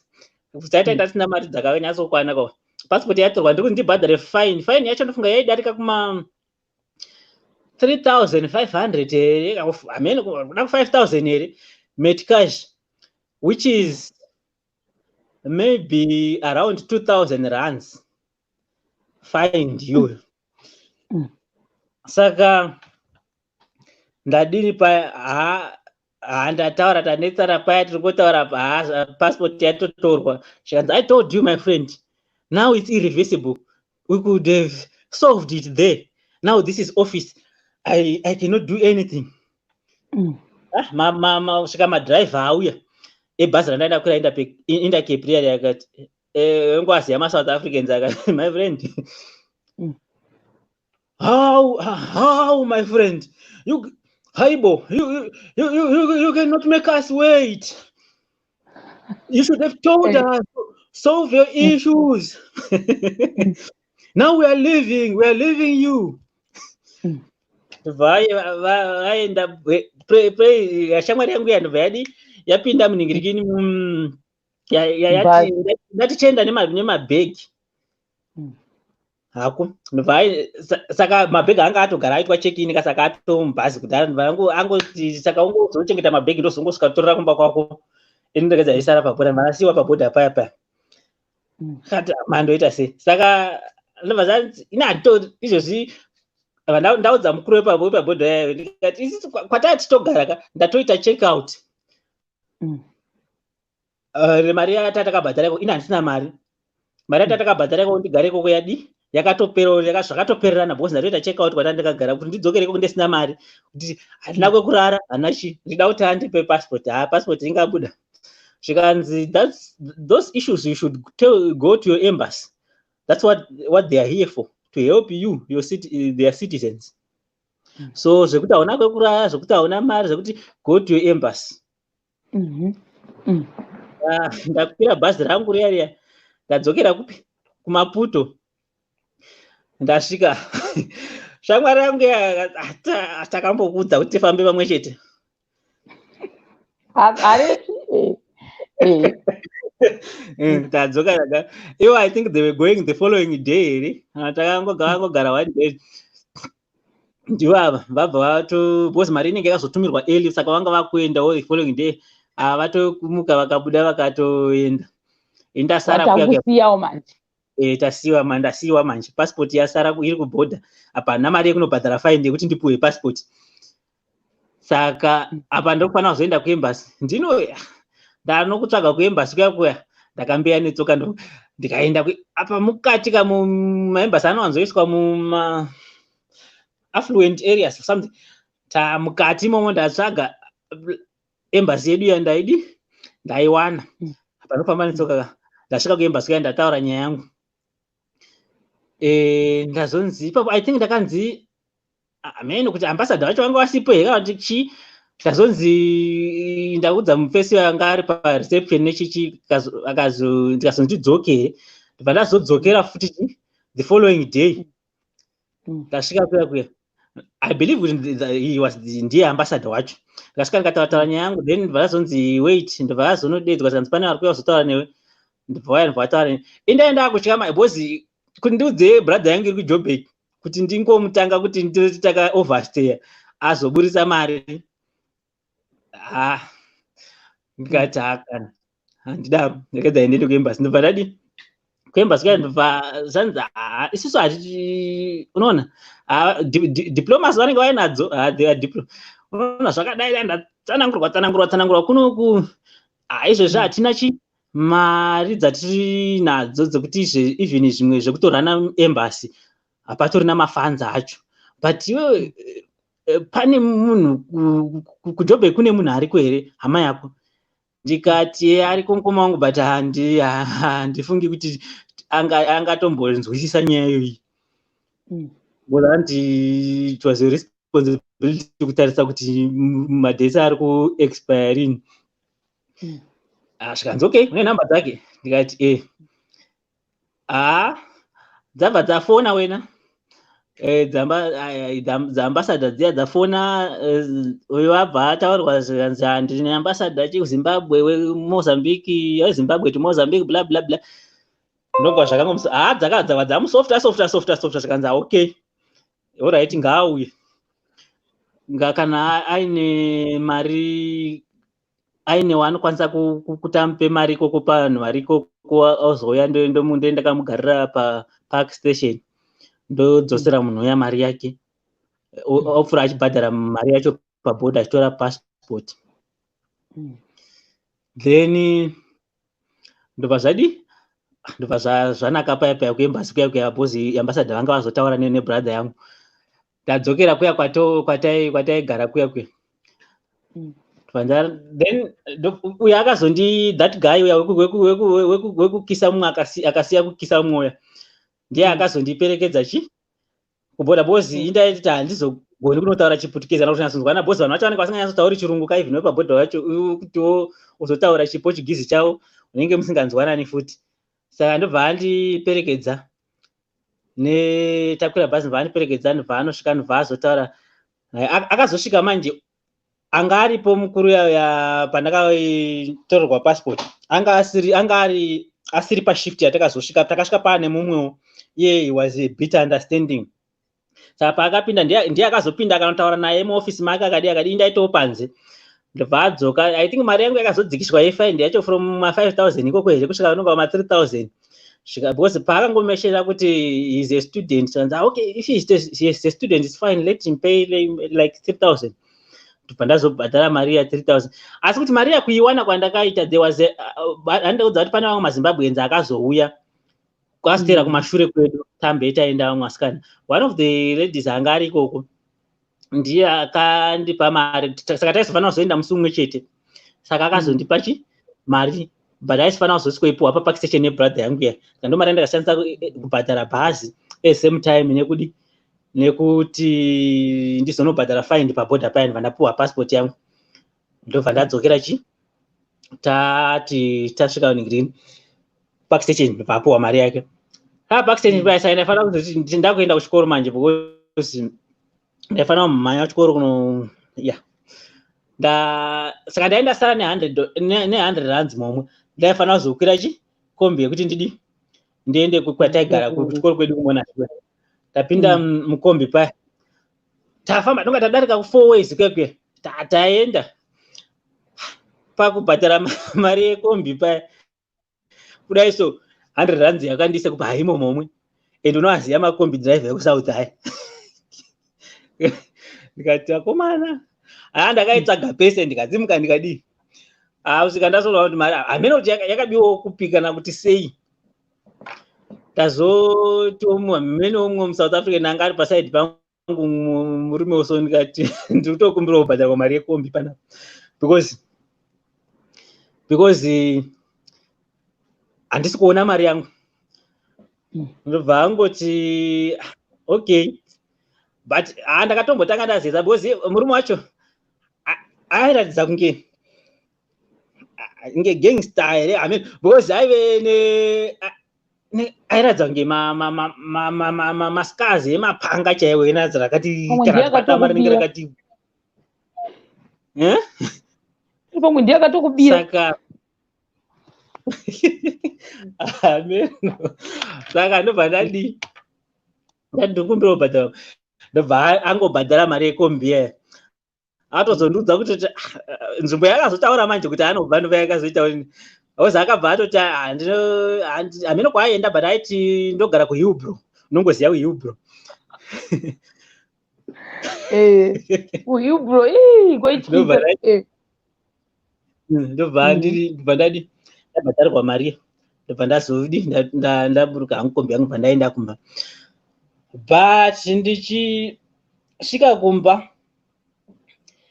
taita tisina mari dzakanyatso-kwana kwa passport yatorwa ndikuti ndibhadhare fine yacho ndofunga yaidarika kuma 3,500 here amene kuda ku 5,000 here metcash, which is maybe around 2,000 rands fine iyoyo. Saka ndadini paya ndataura tanetsara paya tiri kutaura passport yatotorwa. I told you my friend, now it's irreversible. We could have solved it there. Now this is office. I cannot do anything. Svika madriver auya ebhazi randaenda kuira enda Cape Real akati ngwazi yama-South Africans akati my friend, how my friend, you cannot make us wait. You should have told us, solve your issues. Now we are leaving you. Vaenda shamwari yangu yandobva yadi yapinda munhingirikini yati ndatichenda nemabhegi hako. Saka mabhegi anga atogara aitwa check-in saka atomubhazi kuti angoti saka ungozochengeta mabhegi ndozongosvika torera kumba kwako endekeza isara pabhodha marasiwa pabhodha paya kati mandoita sei. Saka izvozvi ndaudza mukuru wepabhodha yayo ndikati isi kwatati titogara ndatoita check out mari yatatakabhadharako ina handisina mari yatatakabhadharako ndigareko kuyadi zvakatopererana because ndatoita check out kwatandikagara kuti ndidzokereko ndisina mari kuti handina kwekurara handina chi ndida kuti andipe passport. Passport ingabuda zvikanzi those issues you should go to your embassy. That's what they are here for, to help you, their citizens. So zvekuti hauna kwekurara, zvekuti hauna mari, zvekuti go to your embassy. Ndakwira bhazi rangu riya ndadzokera kupi kuMaputo. Ndasvika shamwari yangu takambokudza kuti tifambe pamwe chete. Tadzoka iwo I think they were going the following day here. Takangogara one day. Ndivo ava vabva vato because mari inenge yakazotumirwa early saka vanga vakuendawo the following day. Vatokumuka vakabuda vakatoenda. Indasara kusiyawo manje. Ndasiyiwa manje. Passport yasara iri kubhodha. Hapana mari yekunobhadhara fine yekuti ndipuwe passport. Saka apa ndokufanira kuzoenda kuembassy. Ndanokutsvaga kuembassy kuya ndakambeya netsoka ndikaenda apa mukati maembassy anowanzoiswa muma affluent areas something. Mukati imomo ndatsvaga embassy yedu yandaidi ndaiwana. Apa ndofamba netsoka ndasvika kuembassy kuya ndataura nyaya yangu. Ndazonzi ipapo I think ndakanzi ameno kuti ambassador wacho wanga wasipo here kuti chi ndazonzi ndaudza mufesi wanga ari pareception nechichi ndikazondidzokere ndibva ndazodzokera futi the following day ndasvika kuya I believe kuti he was ndiye ambassador wacho. Ndikasvika ndikataura nyaya yangu then ndibva ndazonzi wait ndibva ndazonodedzwa zikanzi pane vari kuuya kuzotaura newe ndibva vataura newe indaenda kutya maibozi kuti ndiudze brother yangu iri kuJoburg kuti ndingomutanga kuti nditaka overstay azoburisa mari. Ndikati kana handidaro ndikadza ndiende kuembassy ndibva ndadi kuembassy kuya ndibva zvanzi isusu hatiti unoona diplomas vanenge vainadzo unoona zvakadai ndatsanangurwa kunoku izvezvi hatina mari dzatiri nadzo dzekuti even zvimwe zvekutorana embassy hapatorina mafunds acho. But iwe pane munhu kuJoburg kune munhu ariko here hama yako? Ndikati ari konkoma wangu but handifungi kuti angatombonzwisisa nyaya iyoyi. Kuti it was a responsibility kutarisa kuti madhesi ari kuexpiring. Zvikanzi okay une nhamba dzake. Ndikati dzabva dzafona wena. Dzambassador dziya dzafona wabva ataurwa zvikanzi ndine ambassador chezimbabwe weMozambique wezimbabwe to Mozambique bla bla bla ndobva zvakangomsa dzakadzava dzamusofta zvikanzi okay alright ngaauye kana aine mari aine wanokwanisa kutamupe mari ikoko panhu vari ikoko ozouya ndoenda kamugarira papark station ndodzosera munhu uya mari yake ofura achibhadhara mari yacho pabhodha achitora passport then ndobva zvanaka paya kuembasi kuya bhozi ambassador vanga vazotaura nebrother yangu tadzokera kuya kwataigara kuya then uya akazondi that guy uya wekukisa mumwe akasiya kukisa mumwe uya ndiye akazondiperekedza kubhodha bhozi indaiti handizogoni kunotaura chiputukezi kana kuti nyatsokunzwana bhozi vanhu vacho vanenge vasinganyatsotauuri chirungu kaivhino pabhodha vacho kutiwo uzotaura chiportuguese chavo unenge musinganzwanani futi saka ndobva andiperekedza netakwira bhazi ndobva andiperekedza ndobva anosvika ndobva azotaura akazosvika manje anga aripo mukuru pandakatorerwa passport anga asiri pashift yatakazosvika takasvika pane mumwewo iye he was a bit understanding saka paakapinda ndiye akazopinda akanotaura naye muofisi make akadi indaitawo panze ndobva adzoka I think mari yangu yakazodzikiswa yefind yacho from 5,000 ikoko here kusvika unonga 3,000 because paakangomeshera kuti he's a student okay if he's a student it's fine let him pay like 3,000 ndobva ndazobhadhara mari ya 3,000 asi kuti mari yakuiwana kwandakaita there was handaudza kuti pane vamwe mazimbabweans akazouya kwasitera kumashure kwedu tambe taenda vamwe asikana one of the ladies anga ari ikoko ndiye akandipa mari saka taizofanira kuzoenda musi umwe chete saka akazondipa mari but aisifanira kuzosvikoipuwa papark station yebrother yangu ya saka ndo mari andakashandisa kubhadhara bhazi same time nekuti ndizonobhadhara fine pabhodha paya ndobva ndapuwa passport yangu ndobva ndadzokera tasvika green park station ndobva apuwa mari yake park station paya saka ndaifanira kuti ndakuenda kuchikoro manje because ndaifanira kumhanya kuchikoro kuno saka ndaenda sara ne100 rands momwe ndaifanira kuzokwira kombi yekuti ndiende kwataigara kuchikoro kwedu kumona tapinda mukombi paya tafamba ndonga tadarika ku4 ways kwekwe taenda pakubhadhara mari yekombi paya kudai so 100 rands yakandise kupa haimo momwe and unoaziva makombi driver ekusouth aya ndikati akomana ndakaitsvaga pese ndikadzimuka ndikadii kusvika ndasoona kuti mari hamene kuti yakabiwawo kupikana kuti sei tazomene umwe muSouth Africa nanga ari pasaidi pangu murume uso ndikati ndikutokumbira kubhadharwa mari yekombi panapa because handisi kuona mari yangu ndobva angoti okay but ndakatombotanga ndazeza because murume wacho airatidza kunge gangster here because aive airatidza kunge mascars emapanga chaiwo enadza rakati pamwe ndiye akatokubira saka saka ndobva ndandikumbira kubhadhara ndobva angobhadhara mari yekombi yaya atozondiudza kuti nzvimbo yakazotaura manje kuti anobva ndobva yakazoita ozi akabva atoti hamene kwaaenda but aiti ndogara kuhillbro unongoziva kuhillbro kuhillbro ndobva ndabhadharwa mari ndobva ndaburuka hangu kombi yangu bva ndaenda kumba but ndichisvika kumba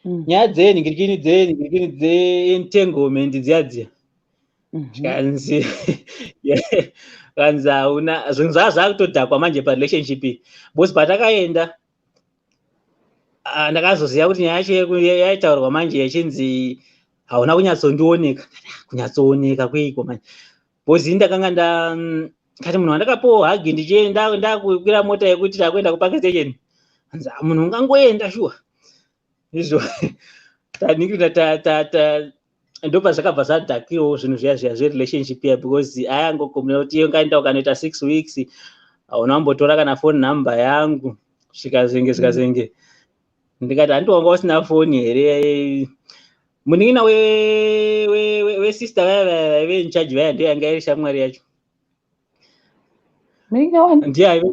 nyaya dzenhingirikini dzeentanglement dziya kanzi hauna zvinhu zvaa zvakutodhakwa manje parelationship because patakaenda ndakazoziva kuti nyaya yacho yaitaurwa manje yachinzi hauna kunyatsondiona kunyatsooneka kweiko manje because ndakanga kati munhu wandakapowo hagi ndichienda ndakukwira mota yekuti takuenda kupark station hanzi munhu ungangoenda shuwa izvo taningira ndopa zvakabva zvadhakirawo zvinhu zviya zverelationship iya because ayangokomera kuti iyo ngaenda ukanoita 6 weeks hauna kumbotora kana phone number yangu zvikazenge ndikati handowanga usina foni here munin'ina wesister vaya veincharge vaya ndiyo yanga iri shamwari yacho ndiye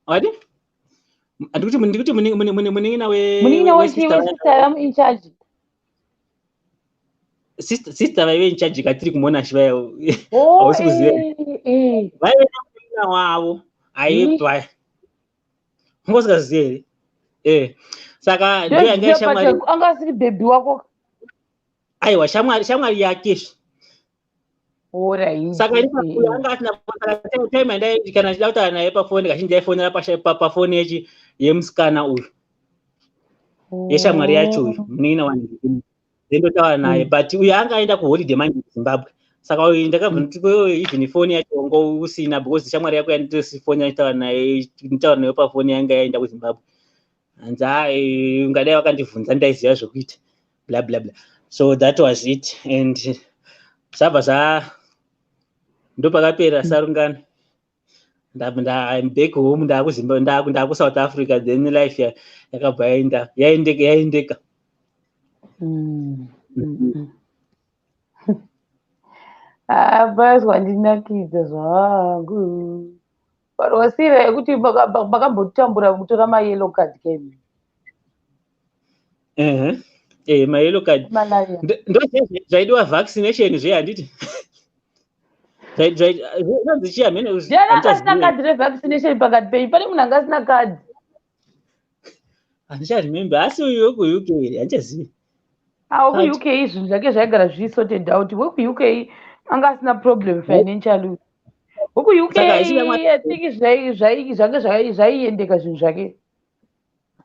wati handikuti munin'ina wesister yamu incharge sister vaive incharge katiri kumona shivaya hausi kuziva vaive munin'ina wavo aive paya unga usikazive here saka ndiyo yanga iri shamwari anga asiri bebhi wako aiwa shamwari yake saka anga asina time handai kana ndida kutaura naye pafoni kazhinji ndaifonera pafoni yemusikana uyu yeshamwari yacho uyu munin'ina wangu ndendotaura naye but uyu anga aenda kuholiday manje kuzimbabwe saka uyu ndakabva nditi even foni yacho wanga usina because shamwari yako yanditosifoni yaitaura naye pafoni yanga yaenda kuzimbabwe hanzi ungadai wakandibvunza ndaiziva zvokuita bla bla bla. So that was it and zvabva ndopakapera sarungano I'm back home ndakusouth Africa then life yakabva yaendeka basi wandinakidza zvangu but wasira yekuti makambotambura kutora mayellow card kemi mayellow card ndo zvaidiwa vaccination zve handiti zvanzi chiya mhene ndiani akasina kadhi revaccination pakati penyu pane munhu anga asina kadhi handicharemembe asi uyu wekuuk here handichazivi wekuuk zvinhu zvake zvaigara zvisorted out wekuuk anga asina problem financially wekuuk athink zvange zvaiendeka zvinhu zvake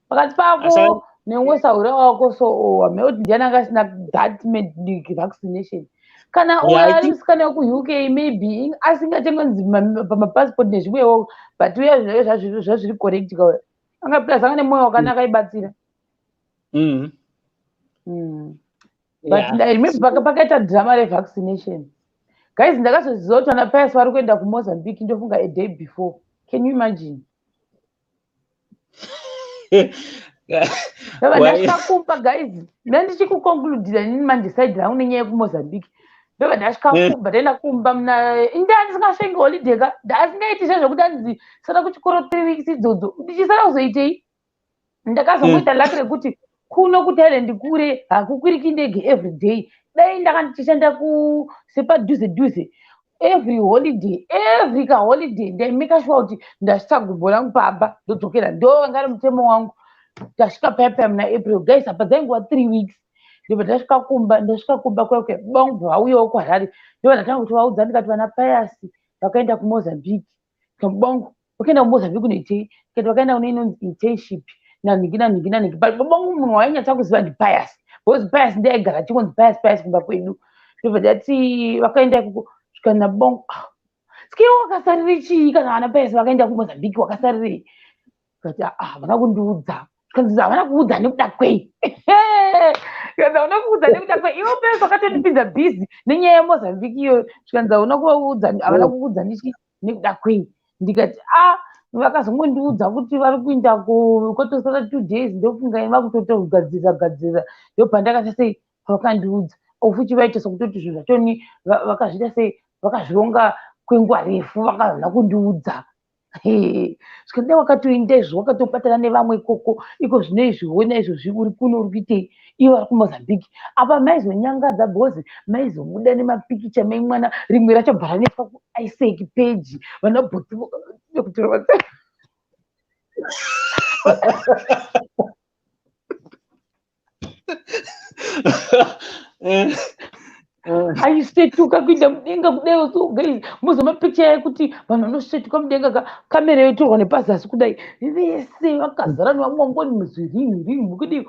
pakati pako nemwesaura wako so hamea kuti ndiani anga asina that vaccination kana uyo ari musikana wekuuk maybe asingatengonzi pamapassport nezvimwewo but uya zvazviri correct kauya anga plus anga nemwoyo wakanaka ibatsira but I remember pakaita drama revaccination guys ndakazoziva kuti ana Piuos vari kuenda kuMozambique ndofunga a day before. Can you imagine? ndasvikakumba guys ndandichikukonkludira nini manje side rangu nenyaya yekuMozambique ndobva ndasvikakumba ndaenda kumba indaa ndisingasvenge holiday ka ndasingaiti zvezvokuti anzi sara kuchikoro 3 weeks idzodzo ndichisara kuzoitei ndakazongoita laki rekuti kuno kuThailand kure hakukwiriki ndege every day dai ndakandichishanda sepadhuze every holiday every kaholiday ndaimeka sure kuti ndasvika gumbo rangu pamba ndodzokera ndo ngari mutemo wangu ndasvika paya muna April guys apa dzainguva 3 weeks ndobva ndasvika kumba kwake bongo vauyawo kwaHarare ndobva ndatanga kuti vaudza ndikati vana Piuos vakaenda kuMozambique bongo vakaenda kuMozambique kunoitei kati vakaenda kune inonzi internship nanhingina but bongo munhu wainyatsa kuziva ndiPiuos because Piuos ndaigara chingonzi Piuos kumba kwedu ndobva ndati vakaenda ikoko svikana bongo sikiwo wakasarire chii kana vana Piuos vakaenda kuMozambique wakasarire kati havana kundiudza kanzi havana kuudza nekuda kwei kanzi havana kuudza nekuda kwei ivo Piuos vakatondipinza bhizi nenyaya yeMozambique iyo zvikanzi havana kuudza nekuda kwei ndikati vakazongondiudza kuti vari kuenda kotosara 2 days ndofunga iva kutotogadzira ndobva ndakati sei vakandiudza ofuchi vaita sokutoti zvinhu zvachoni vakazviita sei vakazvironga kwenguva refu vakazana kundiudza zvikanda wakatoenda izvo wakatobatana nevamwe ikoko iko zvino izviona izvozvi uri kuno uri kuitei ivo vari kuMozambique apa maizonyangadza bhozi maizobuda nemapikicha memwana rimwe racho bharaniswa kuiseki peji vana bhotsi nekutora Are you vanosvetuka kuenda mudenga kudai. So guys, muzi mapicha yekuti vanhu vanosvetuka mudenga, kamera yotorwa nepazasi kudai, vese vakazara nevamwangwani muzviringi kudii.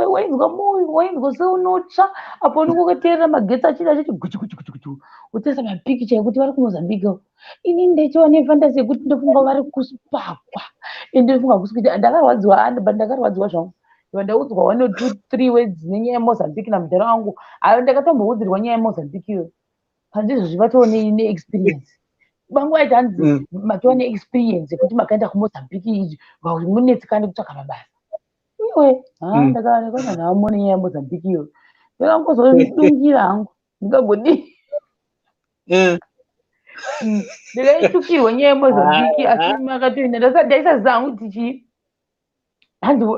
Wainzwa moyo, wainzwa seunotsva apo unenge ukateerera magetsi achida achiti guchu, utarisa mapikicha ekuti vari kuMozambique. Ini ndaichiva nefantasi yekuti ndofunga vari kusipakwa, ende ndofunga kusikuti ndakarwadziwa zvangu. Ndaudzwa 1 or 2 3 words nenyaya yeMozambique namudhara wangu. Ndakatomboudzirwa nyaya yeMozambique iyo, handizvo vatoo neexperience. Bangu aiti hanzi matova neexperience yekuti makaenda kuMozambique izvi munetsekane kutsvaka mabasa. Iwe ndakaona nhamo nenyaya yeMozambique iyo, ndakangozodungira hangu ndingagodii. Ndakaitukirwa nyaya yeMozambique, asi makatoenda ndaisaziva hangu tichii.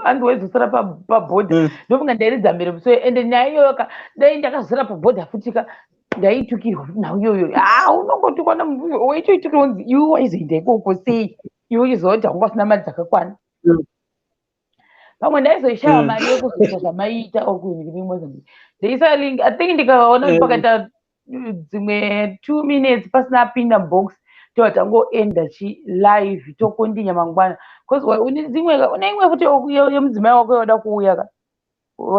Handiwedzosara pabhodha, ndofunga ndairidza mbere musoro, ende nyaya iyoyo dai ndakazora pabhodha futika ndaitukirwa nhau iyoyo. Unongotukwa namunhu weitoitukirwa kunzi iwe waizoenda ikoko sei, iwe uchizova kuti hanga usina mari dzakakwana. Pamwe ndaizoshaya mari yekuzoita zvamaiita okuMozambique. Ndaisalingi, I think ndikaona kuti pakaita dzimwe 2 minutes pasina apinda mubox, totangoenda live tokondinya mangwana. Because une imwe futi yemudzimai wako yawada kuuya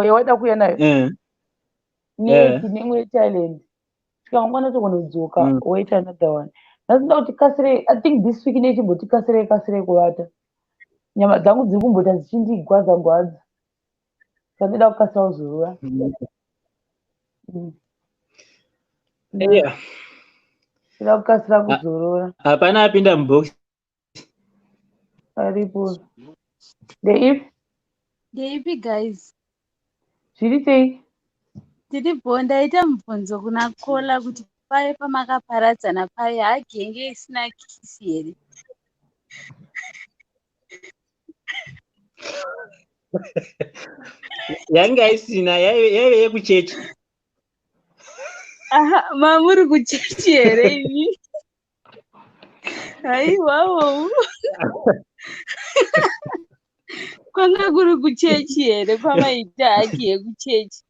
yawada kuuya nayo neti neimwe yeThailand. Svika mangwana tokonodzoka wait another one. Ndinoda kuti kasire, I think this week neichimboti kasire kuvata. Nyama dzangu dziri kumbota dzichindigwadza. Saka ndoda kukasira kuzorora. Ndoda kukasira kuzorora. Hapana apinda mubox. Aripo. Ndeipi guys? Zviri sei? Tiripo, ndaita mubvunzo kuna Kola kuti paya pamakaparadzana paya hagenge isina kisi here? Yanga isina, yaive yekuchechi. Mamuri kuchechi here ivi? Haiwawo. Kwanga kuri kuchechi here pamaita haki yekuchechi?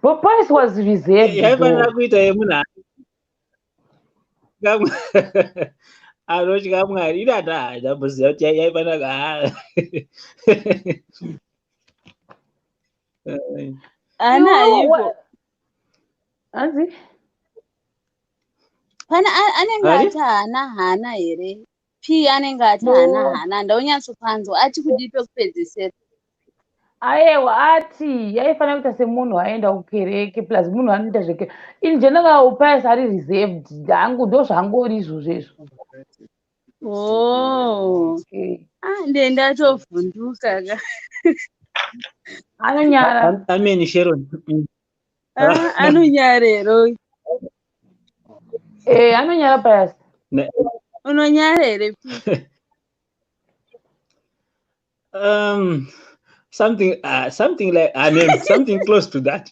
But price was reserved. Yaifanira kuita yemunhu anotya Mwari. Iri ndamboziva kuti yaifanira ana haipo. Hanzi? Pana anenge ati hana here? Anenge ati hana. Ndaonyatsopanzwa ati kudii pekupedzisira? Aiwa ati yaifanira kuita semunhu aenda kukereke plus munhu anoita zveke. In general price ari reserved. Hangu ndo zvangori izvozvo izvo. Ndiye ndatovhunduka ka. Anonyara. Amen Sharon. Anonyarero. Anonyara payasi. Unonyara here? Something like something close to that.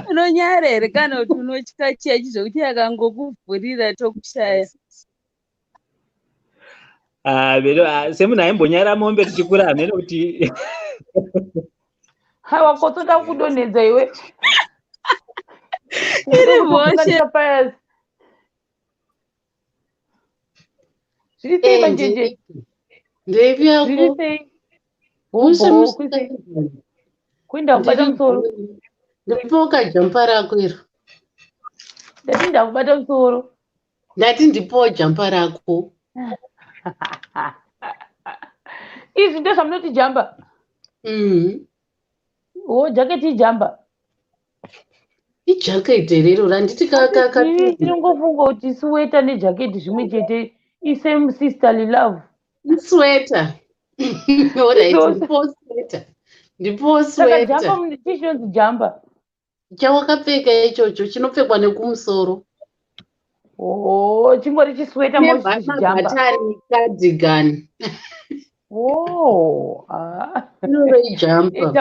Unonyara here kana kuti unotya chechi zvokuti akangokuvhurira tokushaya? Semunhu aimbonyara mombe tichikura hamene kuti wakotoda kudonhedza iwe. Iri mhosve. Zviri sei Maendzenge? Ndeipi yako? Zviri sei? Kuenda kubata musoro. Ndipo kajampa rako iro. Ndati ndakubata musoro. Ndati ndipo jampa rako. Izvi ndo zvamunoti jamba? Jaketi ijamba? Ijaketi rero randiti tinongofunga kuti sweta nejaketi zvimwe chete. Isame sisterly love. Sweta. Alright, ndipo sweta. Jamba chinonzi jamba. Chawakapfeka ichocho chinopfekwa nekumusoro. Chingori chisweta jamba. Batari cardigan. Inove jamba.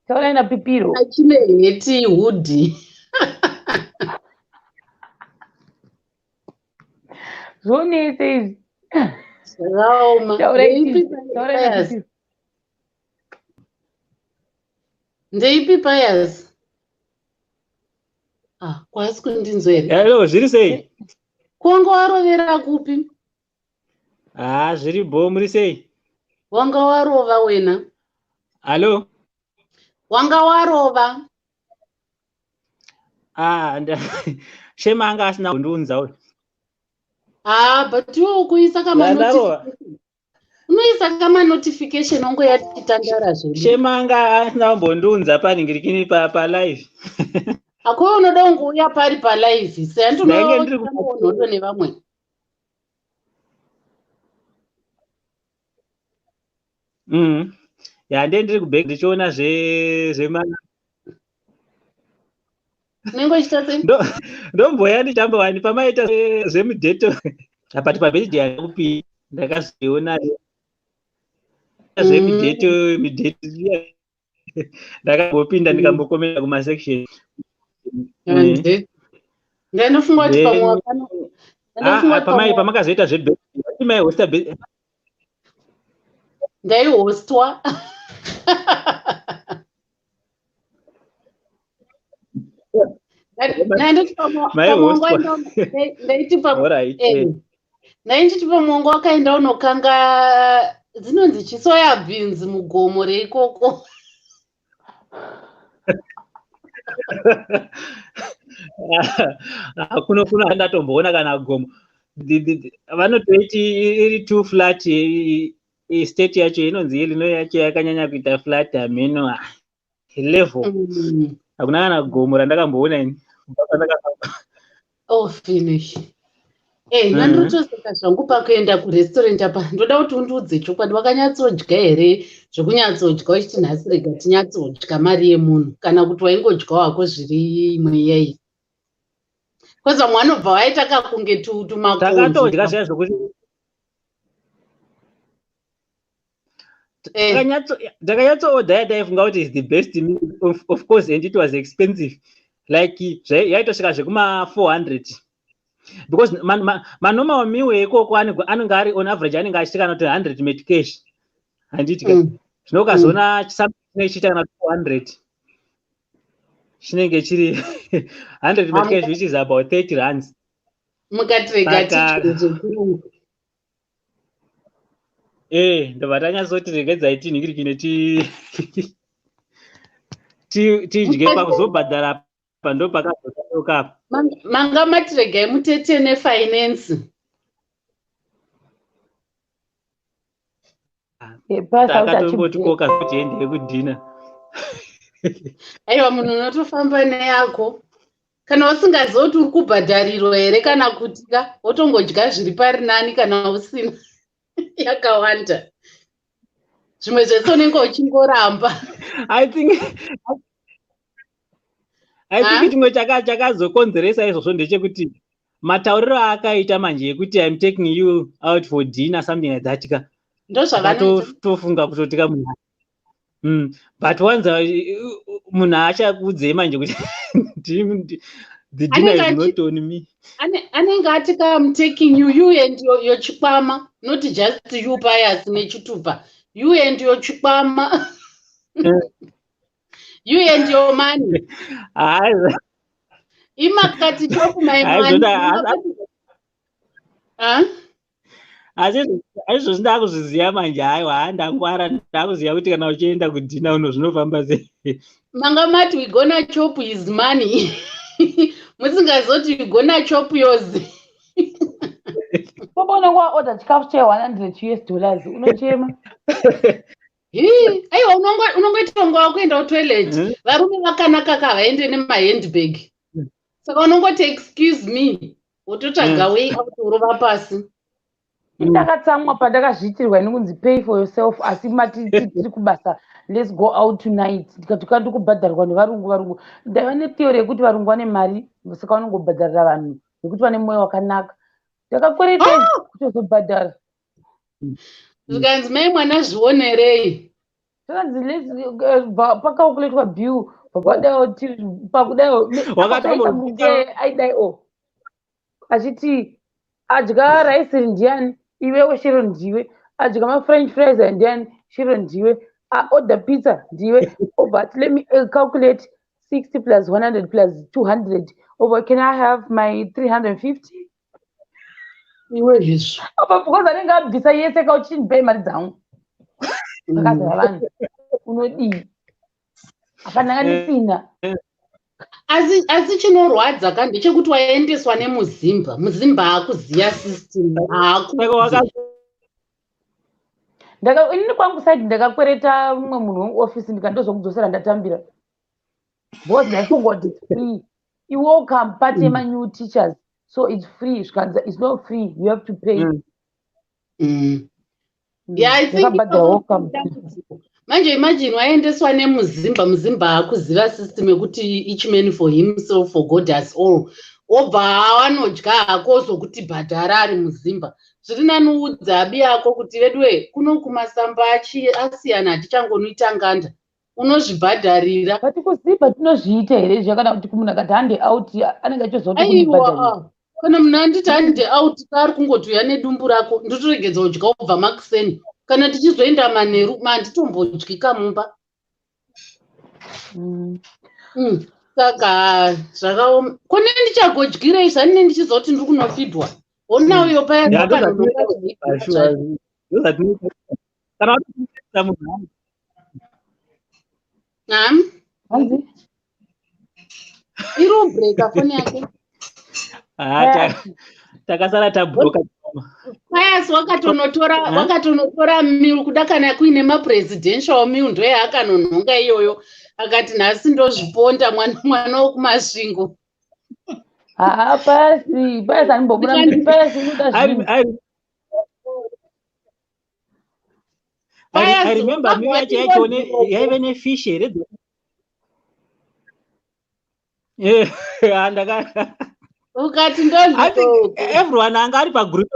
Taurai naPipiro. Achine heti hoodie. Zvonese izvi. Zvakaoma. Taurai naPipiro. Ndeipi Piuos? Kwasi kundinzwa here. Hello, zviri sei? Kwanga warovera kupi? Zviri bo, muri sei? Wanga warova wena? Hello? Wanga warova? Shema anga asina kundiunza uyu. But iwe ukuisa notification. Unoisa kama notification ongo yatitandara zvodi. Shema anga asina kumbondiunza paningirikini pa live. Ako unoda ungouya pari pa live. Ndenge ndiri Nhondo nevamwe. Ndiri kubheki ndichiona zvemana. Nengo chitate? Ndomboya ndichambowani pamaita zvemudheto. Apati pabirthday yakupi ndakaziona zvemudheto ndakambopinda ndikambokomenta kumasection. Ndinofunga kuti pamakazoita zvebirthday maihosta birthday. Ndaihostwa. Ndaiti pamwongo wakaenda unokanga dzinonzi chisoya beans mugomo reikoko. Kuno ndatomboona kana gomo vanotoiti iri too flat. State yacho inonzi Illinois yacho yakanyanya kuita flat ameno level. Hakuna kana gomo randakamboona ini. Finish. Nandotoseka zvangu pakuenda kurestaurant apa. Ndoda kuti undiudze chokwadi wakanyatsodya here zvokunyatsodya uchiti nhasi rega tinyatsodya mari yemunhu kana kuti waingodya wako zviri imwe yei. Kwanza mwanobva waita kakunge tumakonzo. Takatodya zviya zvokuti ndakanyatsoorder yataifunga kuti is the best meal, of course, and it was expensive, like yaitosvika zvekuma 400 because manormal meal ekoko anenge ari on average anenge achiita kana kuti 100 met cash handiti zvinokazoona chinenge chiita kana 400 chinenge chiri 100 met cash which is about 30 rands. Mukatirega ndobva tanyatsoti regedzai tinhingirikine tidye pakuzobhadhara pando pakazotadoka. Manga matiregai mutete nefinance. Takatombotikoka kuti ende kudhina. Aiwa, munhu unotofamba neyako kana usingazivi kuti uri kubhadharirwa here kana kutika wotongodya zviri pari nani kana usina yakawanda. Zvimwe zvese unenge uchingoramba. I think chimwe chakazokonzeresa izvozvo ndechekuti matauriro akaita manje ekuti I'm taking you out for dinner something like that ka ndozvavanotofunga kutotika munhu. But once munhu achakuudzei manje kuti the dinner is not on me. Anenge ati I'm taking you and your chikwama, not just you Piuos nechitupa. You and your chikwama. You and your money. Imakati chopu my money. Aizvozvo ndakuzviziva manje. Aiwa ndangwara ndakuziva kuti kana uchienda kudhina uno zvinofamba sei. Manga mati we gonna chop his money. Musingazoti we gonna chop yours. Pabona kwa order chikafu che $100 unochema. Aiwa unongoita nguva kuenda kutoilet. Varume vakanaka kavaende nemahandbag. Saka unongoti excuse me. Wototsvaga way out urova pasi. Ndakatsamwa pandakazviitirwa nekunzi pay for yourself asi mati tiri kubasa let's go out tonight. Tikati kubhadharwa nevarungu. Ndaiva netheory yekuti varungu vane mari saka vanongobhadharira vanhu nekuti vane mwoyo wakanaka. Ndakakwereta kutozobhadhara. Zvikanzi mai mwana zvionerei. Pakaukuletwa bill pakudai aidai achiti adya rice ndiani iwewe shiro ndiwe, adya mafrench fries ndiani shiro ndiwe, order pizza. Oh, but let me calculate 60 plus 100 plus 200. Oh, but can I have my 350? Iwe izvo. Oh, but because I didn't have visa, yes, I got chin pay money down. Unodii hapana ngandisina. Asi chinorwadza ka ndechekuti waendeswa nemuzimba. Muzimba hakuziya system. Inini kwangu side ndakakwereta mumwe munhu weofisi ndikandozokudzosera ndatambira. Because ndaifungoti it's free. You welcome part my new teachers. So it's free. It's not free. You have to pay. Yeah, I think welcome. Manje imagine waendeswa nemuzimba, muzimba hakuziva system yekuti each man for himself, for God as all. Obva wanodya hako zokuti bhadhara ari muzimba. Zviri nani udza abi yako kuti vedwe kuno kumasamba asiyana hatichangonoita nganda. Unozvibhadharira. But kuzipa tinozviita here zvakana kuti munhu akati hande out anenge achizoti kunibhadharira. Kana munhu anditi hande out kari kungotouya nedumbu rako ndotoregedza kudya ubva makuseni. Kana tichizoenda manheru manditombodyi kamumba. Saka zvakaoma. Kune ndichagodyirei zvani ndichizoti ndiri kunofidwa. Ona uyo paya pakanonoka. Naam. Irobreaka foni yake. Takasara tabroka. Piuos wakatonotora miru kuda kana kuine mapresidential miru ndo yakanonhonga iyoyo akati nhasi ndozviponda mwana wokumasvingo. Piuos animbobuda kuti Piuos unoda zvinhu. I remember me yaive nefish here. Ukati ndozvo. Everyone anga ari pagroup.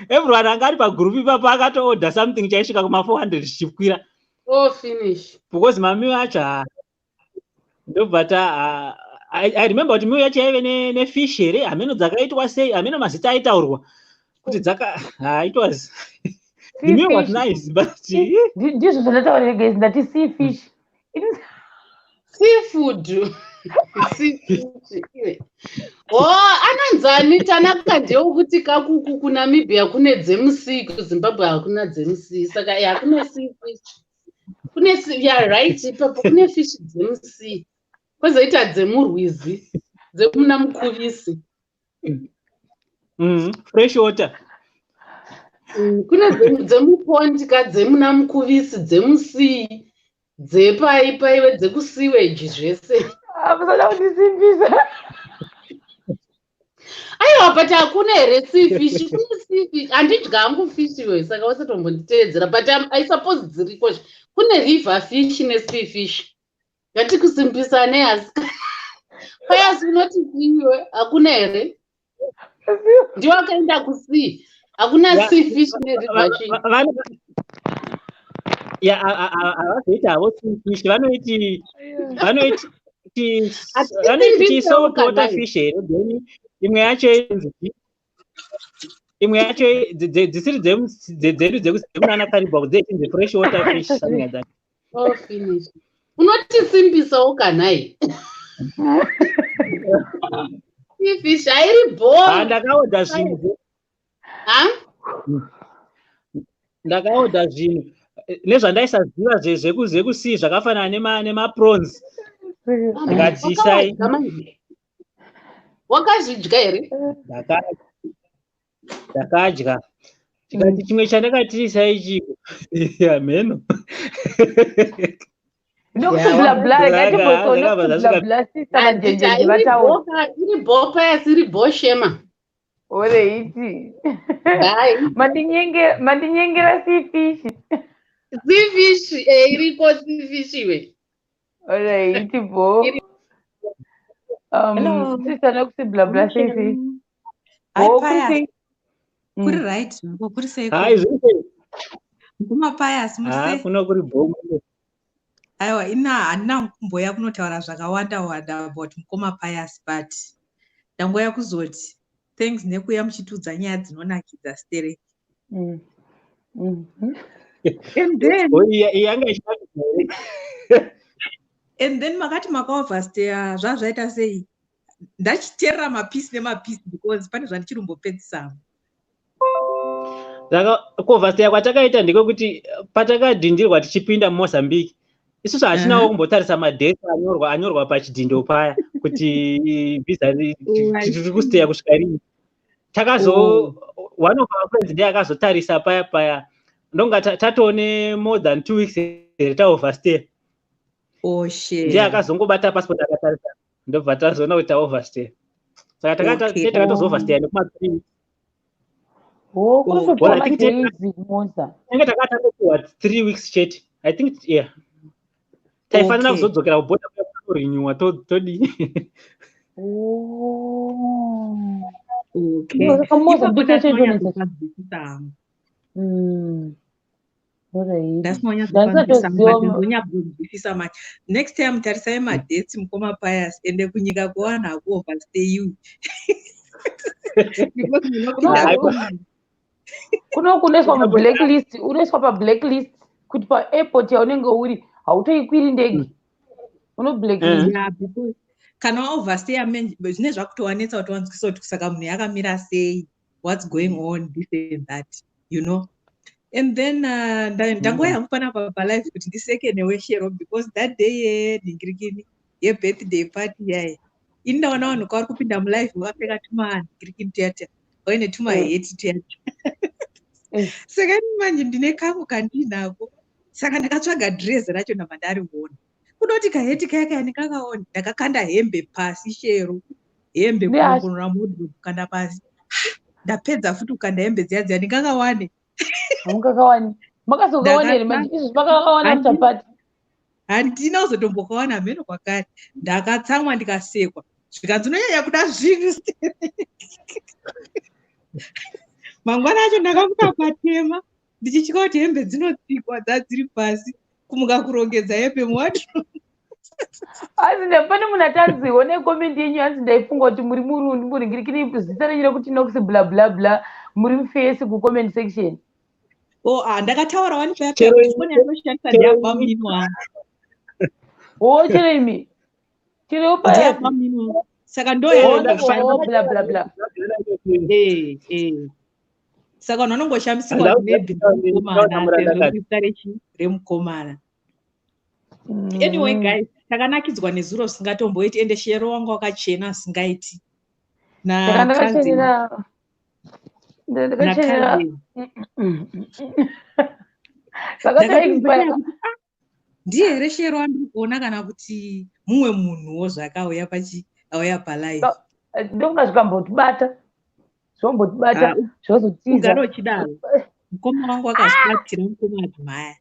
Everyone anga ari pagroup ipapo akatoorder something chaisvika kuma 400 chichikwira. Oh, finish. Because mami wacho ndobva I remember kuti miyo yacho yaive nefish here. Hameno dzakaitwa sei? Hameno mazita aitaurwa kuti it was the meal was nice, but ndizvo zvandataurira guys ndati sea fish. Seafood. Ananzani tanaka ndeukuti kakuku kuNamibia kune dzemusea, kuZimbabwe hakuna dzemusea. Saka hakuna sea fish. Kune right ipapo kune fish dzemusea. Kwozoita dzemurwizi, dzemuna mukuvisi. Fresh water. Kune dzemupondi ka dzemuna mukuvisi, dzemusea, dzepaiwe dzekusiweji zvese. Amusada kundisimbisa. Aiwa, but hakuna here sea fish. Kune sea fish. Handidya hangu fish iwe, saka wasatombonditeedzera. But I suppose dziriko. Kune river fish nesea fish. Ngatikusimbisane asi. Piuos unoti iwe hakuna here? Ndiwe wakaenda kusea. Hakuna sea fish neriver fish. Yeah, havazoti havo sea fish. Vanoiti salt water fish here. Imwe yacho dzisiri dzedu dzemunana Karibwa dzechinzi fresh water fish, something like that. Oh, finish. Unotisimbisawo kanai. Sea fish hairi bhora. Ndakaorder zvinhu. Ndakaorder zvinhu nezvandaisaziva zvekusea zvakafanana nemaprawns. Ndikadzisai. Wakazvidya here? Ndakadya. Tikati chimwe chandakatiisa ichi. Ameno. Iri bhoka yasiri bhoshema. Oreiti. Mandinyengera sea fish. Sea fish iriko sea fish iwe. Oreiti bo. Sister nokusi blah blah sea fish. Kuri right, kuri sei. Kuma Piuos muse. Kuno kuri bomu. Aiwa, handina mukumboya kunotaura zvakawanda about mukoma Piuos, but ndangoya kuzoti thanks nekuya muchitudza nyaya dzinonakidza stereki. And then yanga ishaka. and then makati makaoverstay zvazvaita sei ndachiterera mapisi nemapisi because pane zvandichirumbopedzisa Saka kuoverstay kwatakaita ndikokuti patakadhindirwa tichipinda muMozambique isusu hatinawo kumbotarisa madate anyorwa pachidhindo paya kuti visa tiri kusteya kusvika rini. One of our friends ndiye akazotarisa paya ndonga tatone more than 2 weeks here taoverstay. Ndiye akazongobata passport akatarisa ndobva tazoona kuti taoverstay. Saka takatozoverstay nekuma 3 weeks. Takatakuwa 3 weeks chete. I think yeah. Taifanira kuzodzokera kuboda kurenewa todi. Next time tarisai madates mukoma Piuos ende kunyika kuwana akuoverstay you. Kunokuneswa mublacklist, unoiswa pablacklist kuti paairport yaunenge uri hautoikwiri ndege. Unoblacklist. Yeah, because kana waoverstay zvine zvakutowanetsa kuti wanzwisa kuti kusaka munhu yakamira sei, what's going on, this and that, you know. And then ndangoya yangu pana palife kuti ndiseke neweshero because that day ndingirikini birthday party yaye indaona vanhu kwavari kupinda mulife vakapfeka tumanhingirikini tuyata vaine tumaheti tuyata saka manje ndine kangu kandinako saka ndakatsvaga dress racho ndabva ndariona kunoti kaheti kaya kaya ndikakaona ndakakanda hembe pasi shero hembe kunongonora modro kukanda pasi ndapedza futi kukanda hembe dziya ndingakawane hamungakawani makazokawanere manje izvi makakawana after party handina kuzotombokawana mheno kwakare ndakatsamwa ndikasekwa zvikanzi unonyanya kuda zvinhu mangwana acho ndakamuka patema ndichitya kuti hembe dzinotsikwa dzadziri pasi kumuka kurongedza hembe muwatro asi ndapane munhu atanziwo nekomenti yenyu yanzi ndaifunga kuti muri murundi muringirikini zita renyu rekuti nokusi bla bla bla muri mufesi kucomment section. Ndakataura wani paya kuti foni yanoshandisa ndiapa mumini wangu. Chero imi chero paya mumini wangu saka ndo yanoshandisa bla bla bla. Saka unongoshambiswa maybe mukomana remukomana. Anyway guys, takanakidzwa nezuro singatomboiti ende shero wangu wakachena singaiti. Ndakachenera ndiye here shero wandiri kuona kana kuti mumwe munhuwo zvakauya auya palive ndokunga zvokambotibata zvozotizagara uchidaro mukoma wangu akazvibatira mukoma adzimaya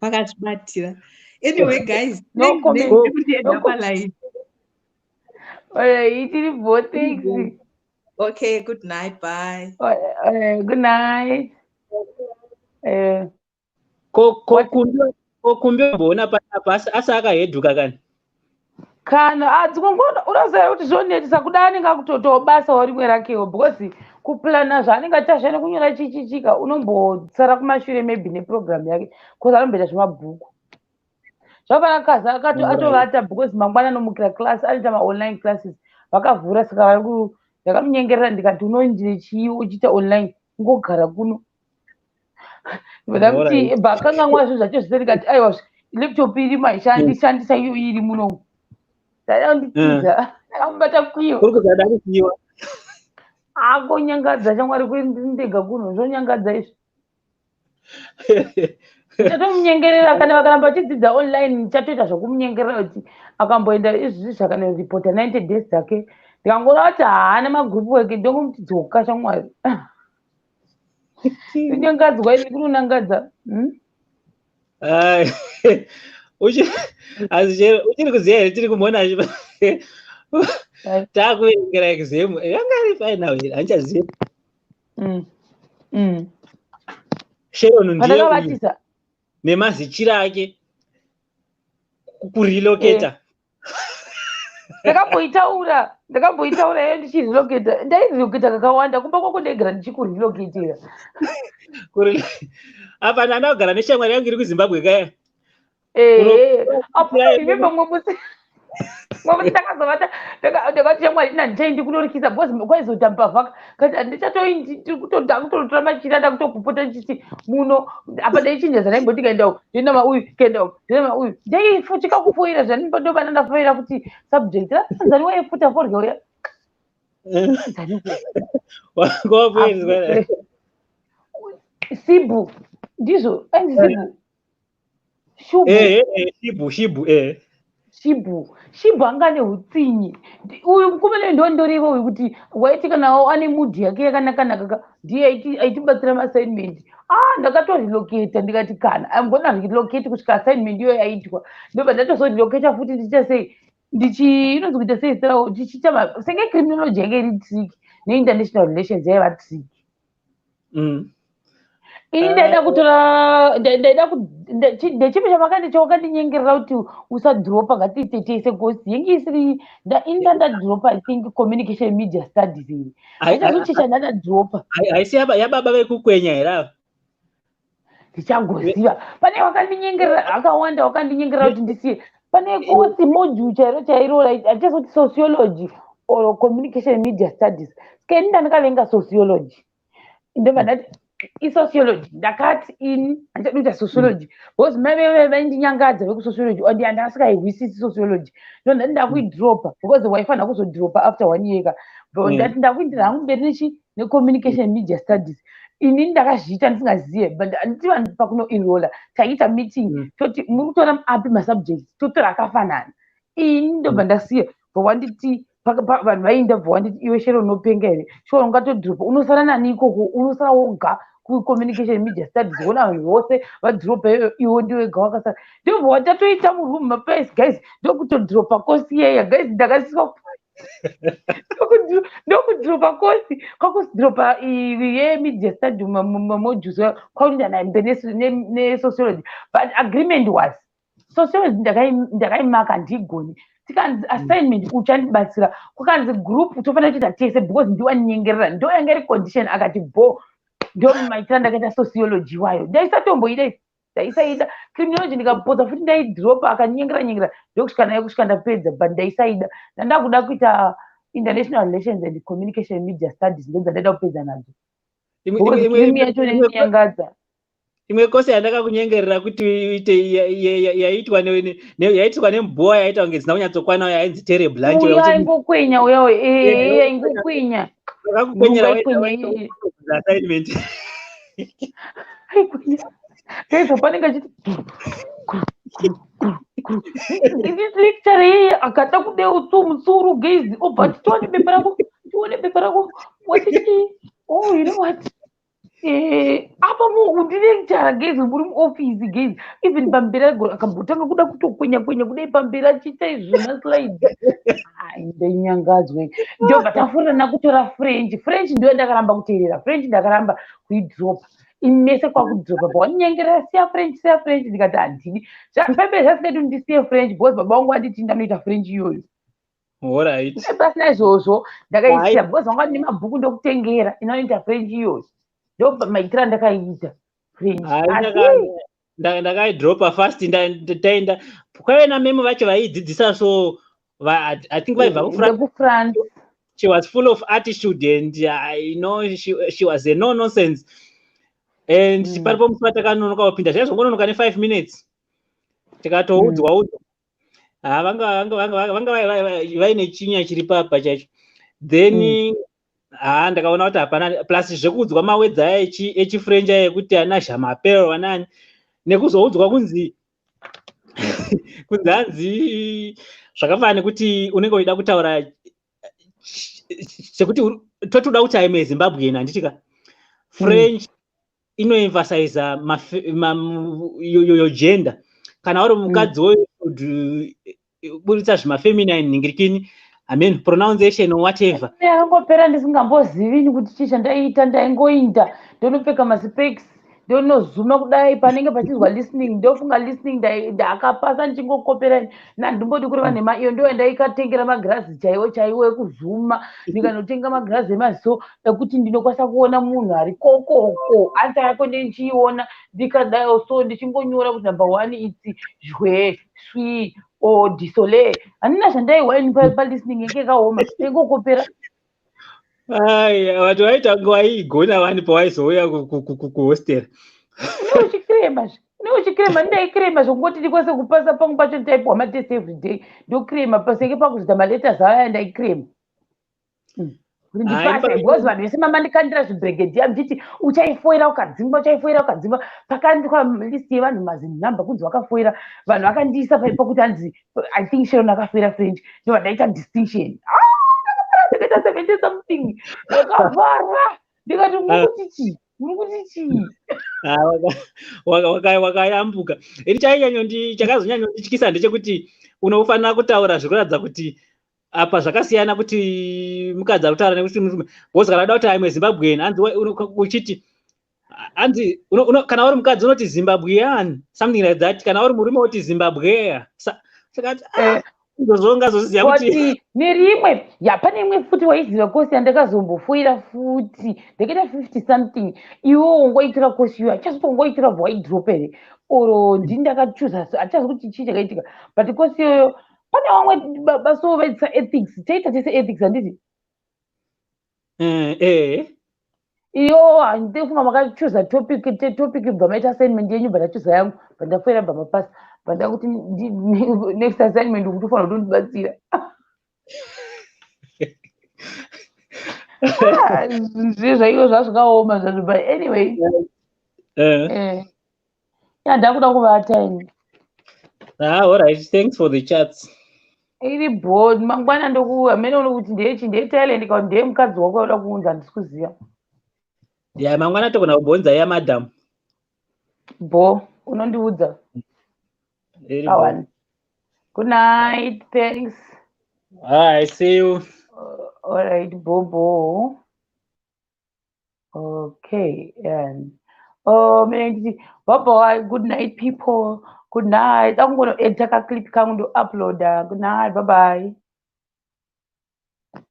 vakazvibatira. Anyway guys, enda palive. Tiri both. Okay, good night, bye. Good night. Kokumbio mbona panapa asa akahedhuka kani kana unoziva kuti zvonetisa kuda anenge akutotawo basa warimwe rakewo because kuplana zvaanenge achashanya kunyora chichichika unombotsara kumashure maybe neprogram yake because anomboita zvemabhuku zvapana kazi atovata because mangwana anomukira class anoita maonline classes vakavhura saka ndakamunyengerera ndikati unondine chii uchiita online ngogara kuno kuti bakanga zvinhu zvacho zvise ndikati aiwa laptop iri maishandisa iyo iri muno ndadanditiza akamubata kuiwa akonyangadza shamwari kwendega kuno zvonyangadza izvi ndatomunyengerera kana vakaramba vachidzidza online ndichatoita zvokumunyengerera kuti akamboenda izvi zvakanaripota 90 days dzake ndikangoona kuti haana magroup work ndongomuti dzoka shamwari kunyangadzwa ini kunonangadza uchiri kuziva here tiri kumona takuverengera exam yanga ari final here handichaziva Sharon ndiye nemazichiro ake kurelocata ndakamboitaura iyo ndichirelocata ndairelocata kakawanda kumba kwako ndaigara ndichikurelocatira apa ndandagara neshamwari yangu iri kuZimbabwe kaya apo remember mwamusi ndakazovata ndakati shamwari ndichaindi kunorikisa bcause kwaizoita mbavhaka kati handichatokutotira machira ndakutokupota ndichiti muno apa ndaichinja zvandaimboti kaendao ndinama uyu kaendao ndinama uyu ndaifutika kufoira zvandobana ndafoira kuti subject zani waifuta forya uya sibu ndizvo ainzi sibu shibu anga ane hutsinyi uyu mukomana ndondorivo uyu kuti waiti kanawo ane mudhi yake yakanakanaka ndiye aitibatsira maassignment ndakatorelocata ndikati kana amgona relocate kusvika assignment iyo yaitwa ndobva ndatozorelocata futi ndichiita sei inonzi kuita sei ndichiita senge criminology yange iri tricky neinternational relations yaiva tricky ini ndaida kutora ndechipi chamakandinyengerera kuti usadhiropa ngatiite tese kosi yenge isiri ndadhiropa I think communication media studies iri aichazochicha ndadhiropa haisi yababa vekukwenya here ndichangoziva pane wakandinyengerera akawanda wakandinyengerera kuti ndisiye pane kosi module chairo hatichazoti sociology or communication media studies skeni ndandikavenga sociology ndobva ndati isociology ndakati ini handichaduita sociology because mave vaindinyangadza vekusociology andi handasikaihwisisi sociology ndondati ndakuidropa because waifanira kuzodropa after 1 year ka ndati ndakuindira hangu mberi necommunication media studies ini ndakazviita ndisingazive but handitiva pakunoenrola taiita meeting toti muri kutora api masubjects totora akafanana ini ndobva ndasiya vawanditi vanhu vainda vawanditi iwe shero unopenga here shoro ungatodropa unosara nani ikoko unosara woga kucommunication media studies wona vanhu vose vadropa iwo ndiwega wakasara ndobva watatoita muroom maprice guys ndokutodropa kosi yeya guys ndakasiwa ndokudropa kosi kwakudropa yemedia study mamodules kwakuita naimbe nesociology but agreement was sociology ndakaimaka ndigoni tikanzi assignment uchandibatsira kukanzi group tofanira kuita tese because ndiwaninyengerera ndoyanga iri condition akati bo ndomaitira ndakaita sociology wayo ndaisatomboida ndaisaida criminology ndikapoza futi ndaidropa akanyengera ndokusvika nayo kusvika ndapedza but ndaisaida ndandakuda kuita international relations and communication media studies ndobva ndaida kupedza nadzo crimi yacho neinyangadza imwe kosi yandakakunyengerera kuti uite yaiitwa nemboa yaita kunge dzina kunyatsokwana uyo ainzi tereblanche uyo aingokwenya uyo aingokwenya assignment aikwenya panenge achiti lecture yeye akada kudeutsa musuru gezi obva tione bepa rako watiti you know what apa undilectura gezi muri muofisi gezi even pamberi akambotanga kuda kutokwenya kudai pamberi achiita izvona slides ndainyangadzwe ndobva tafurira nakutora french ndiyo ndakaramba kuteerera french ndakaramba kuidropa imese kwakudropa pawanyengerera siya french ndikati handidi pembe zvasingaiti kuti ndisiye french because baba vangu anditi ndanoita french iyoyo pasina izvozvo ndakaisiya because vanga ndine mabhuku ndokutengera inoita french iyoyo ndobva maitira ndakaita french ndakaidropa fast taenda kwaive namemo vacho vaidzidzisa so I think vaibva kufrance. She was full of attitude and she was a no nonsense and paripo musi vatakanonoka kupinda zvaizongononoka ne5 minutes tikatoudzwa vanga vaine chinya chiri papa chacho then ndakaona kuti hapana plus zvekuudzwa mawedza aya echifrench aya ekuti ana jamapel vanani nekuzoudzwa kunzi hanzi zvakafanana nekuti unenge uchida kutaura sekuti totoda kuti aime Zimbabwe handitika French inoemphasize your gender kana uri mukadzi woburitsa zvimafeminine ningirikini pronunciation or whatever yakangopera ndisingambozivi kuti chii chandaiita ndaingoinda ndonopfeka maspecs ndonozuma kudai panenge pachizwa listening ndofunga listening ndakapasa ndichingokoperani nandimboti kuri vanhema iyo ndo ndaikatengera magirazi chaiwo chaiwo ekuzuma ndikanotenga magirazi emaziso ekuti ndinokwanisa kuona munhu ari kokoko ansa yako ndichiiona ndikadayo so ndichingonyora kuti number 1 its jwe swi o disole handina zvandaiwani palistening yenge kaoma engokopera watu waita waigona vani pawaizouya kuhostera neuchikirema ndaikirema zvokungoti ndikwanise kupasa pangu pacho nditaipiwa matest every day ndokirema pasenge pakuzita maletters aya ndaikirema kuti ndipase because vanhu vese mamandikandira zvibhregedhiya nditi uchaifoira ukadzimba pakandikwa list yevanhu mazinhamba kunzi wakafoira vanhu vakandiisa pakuti hanzi I think sharon akafoira french ndo vandaita distinction ndikaita 70 something ndakavhara ndikati muri kuti chii wakayambuka ini chakazonyanyondityisa ndechekuti unofanira kutaura zvekuratidza kuti apa zvakasiyana kuti mukadzi ari kutaura nekuti murume because kana uda kuti I'm a Zimbabwean hanzi uchiti hanzi kana uri mukadzi unoti Zimbabwean something like that kana uri murume uti Zimbabwean saka ndozongazoziya kuti nerimwe pane imwe futi waiziva kosi yandakazombofoira futi ndakaita 50 something iwo ungoitira kosi iyo achazotongoitira bwaidrop here oro ndini ndakachuza hatichazi kuti chii chakaitika but kosi iyoyo pane vamwe baso vaitisa ethics chaita tese ethics handiti iyo handinofunga makachuza topic bva maita assignment yenyu bva ndachuza yangu bva ndafoira bva mapasa bva ndakuti next assignment ukutofanira kutondibatsira zvaiko zvazvikaoma zvazvo but anyway ndakuda kuvata ini alright thanks for the chats iri board mangwana ndokuhamene uno kuti ndeye kana ndeye mukadzi wako uda kuunza handisi kuziva mangwana togona kubvunza ya madam unondiudza kawan good night thanks I see you all right bobo okay and mina nditi bye good night people good night I'm going to edit a clip kangu ndo upload good night bye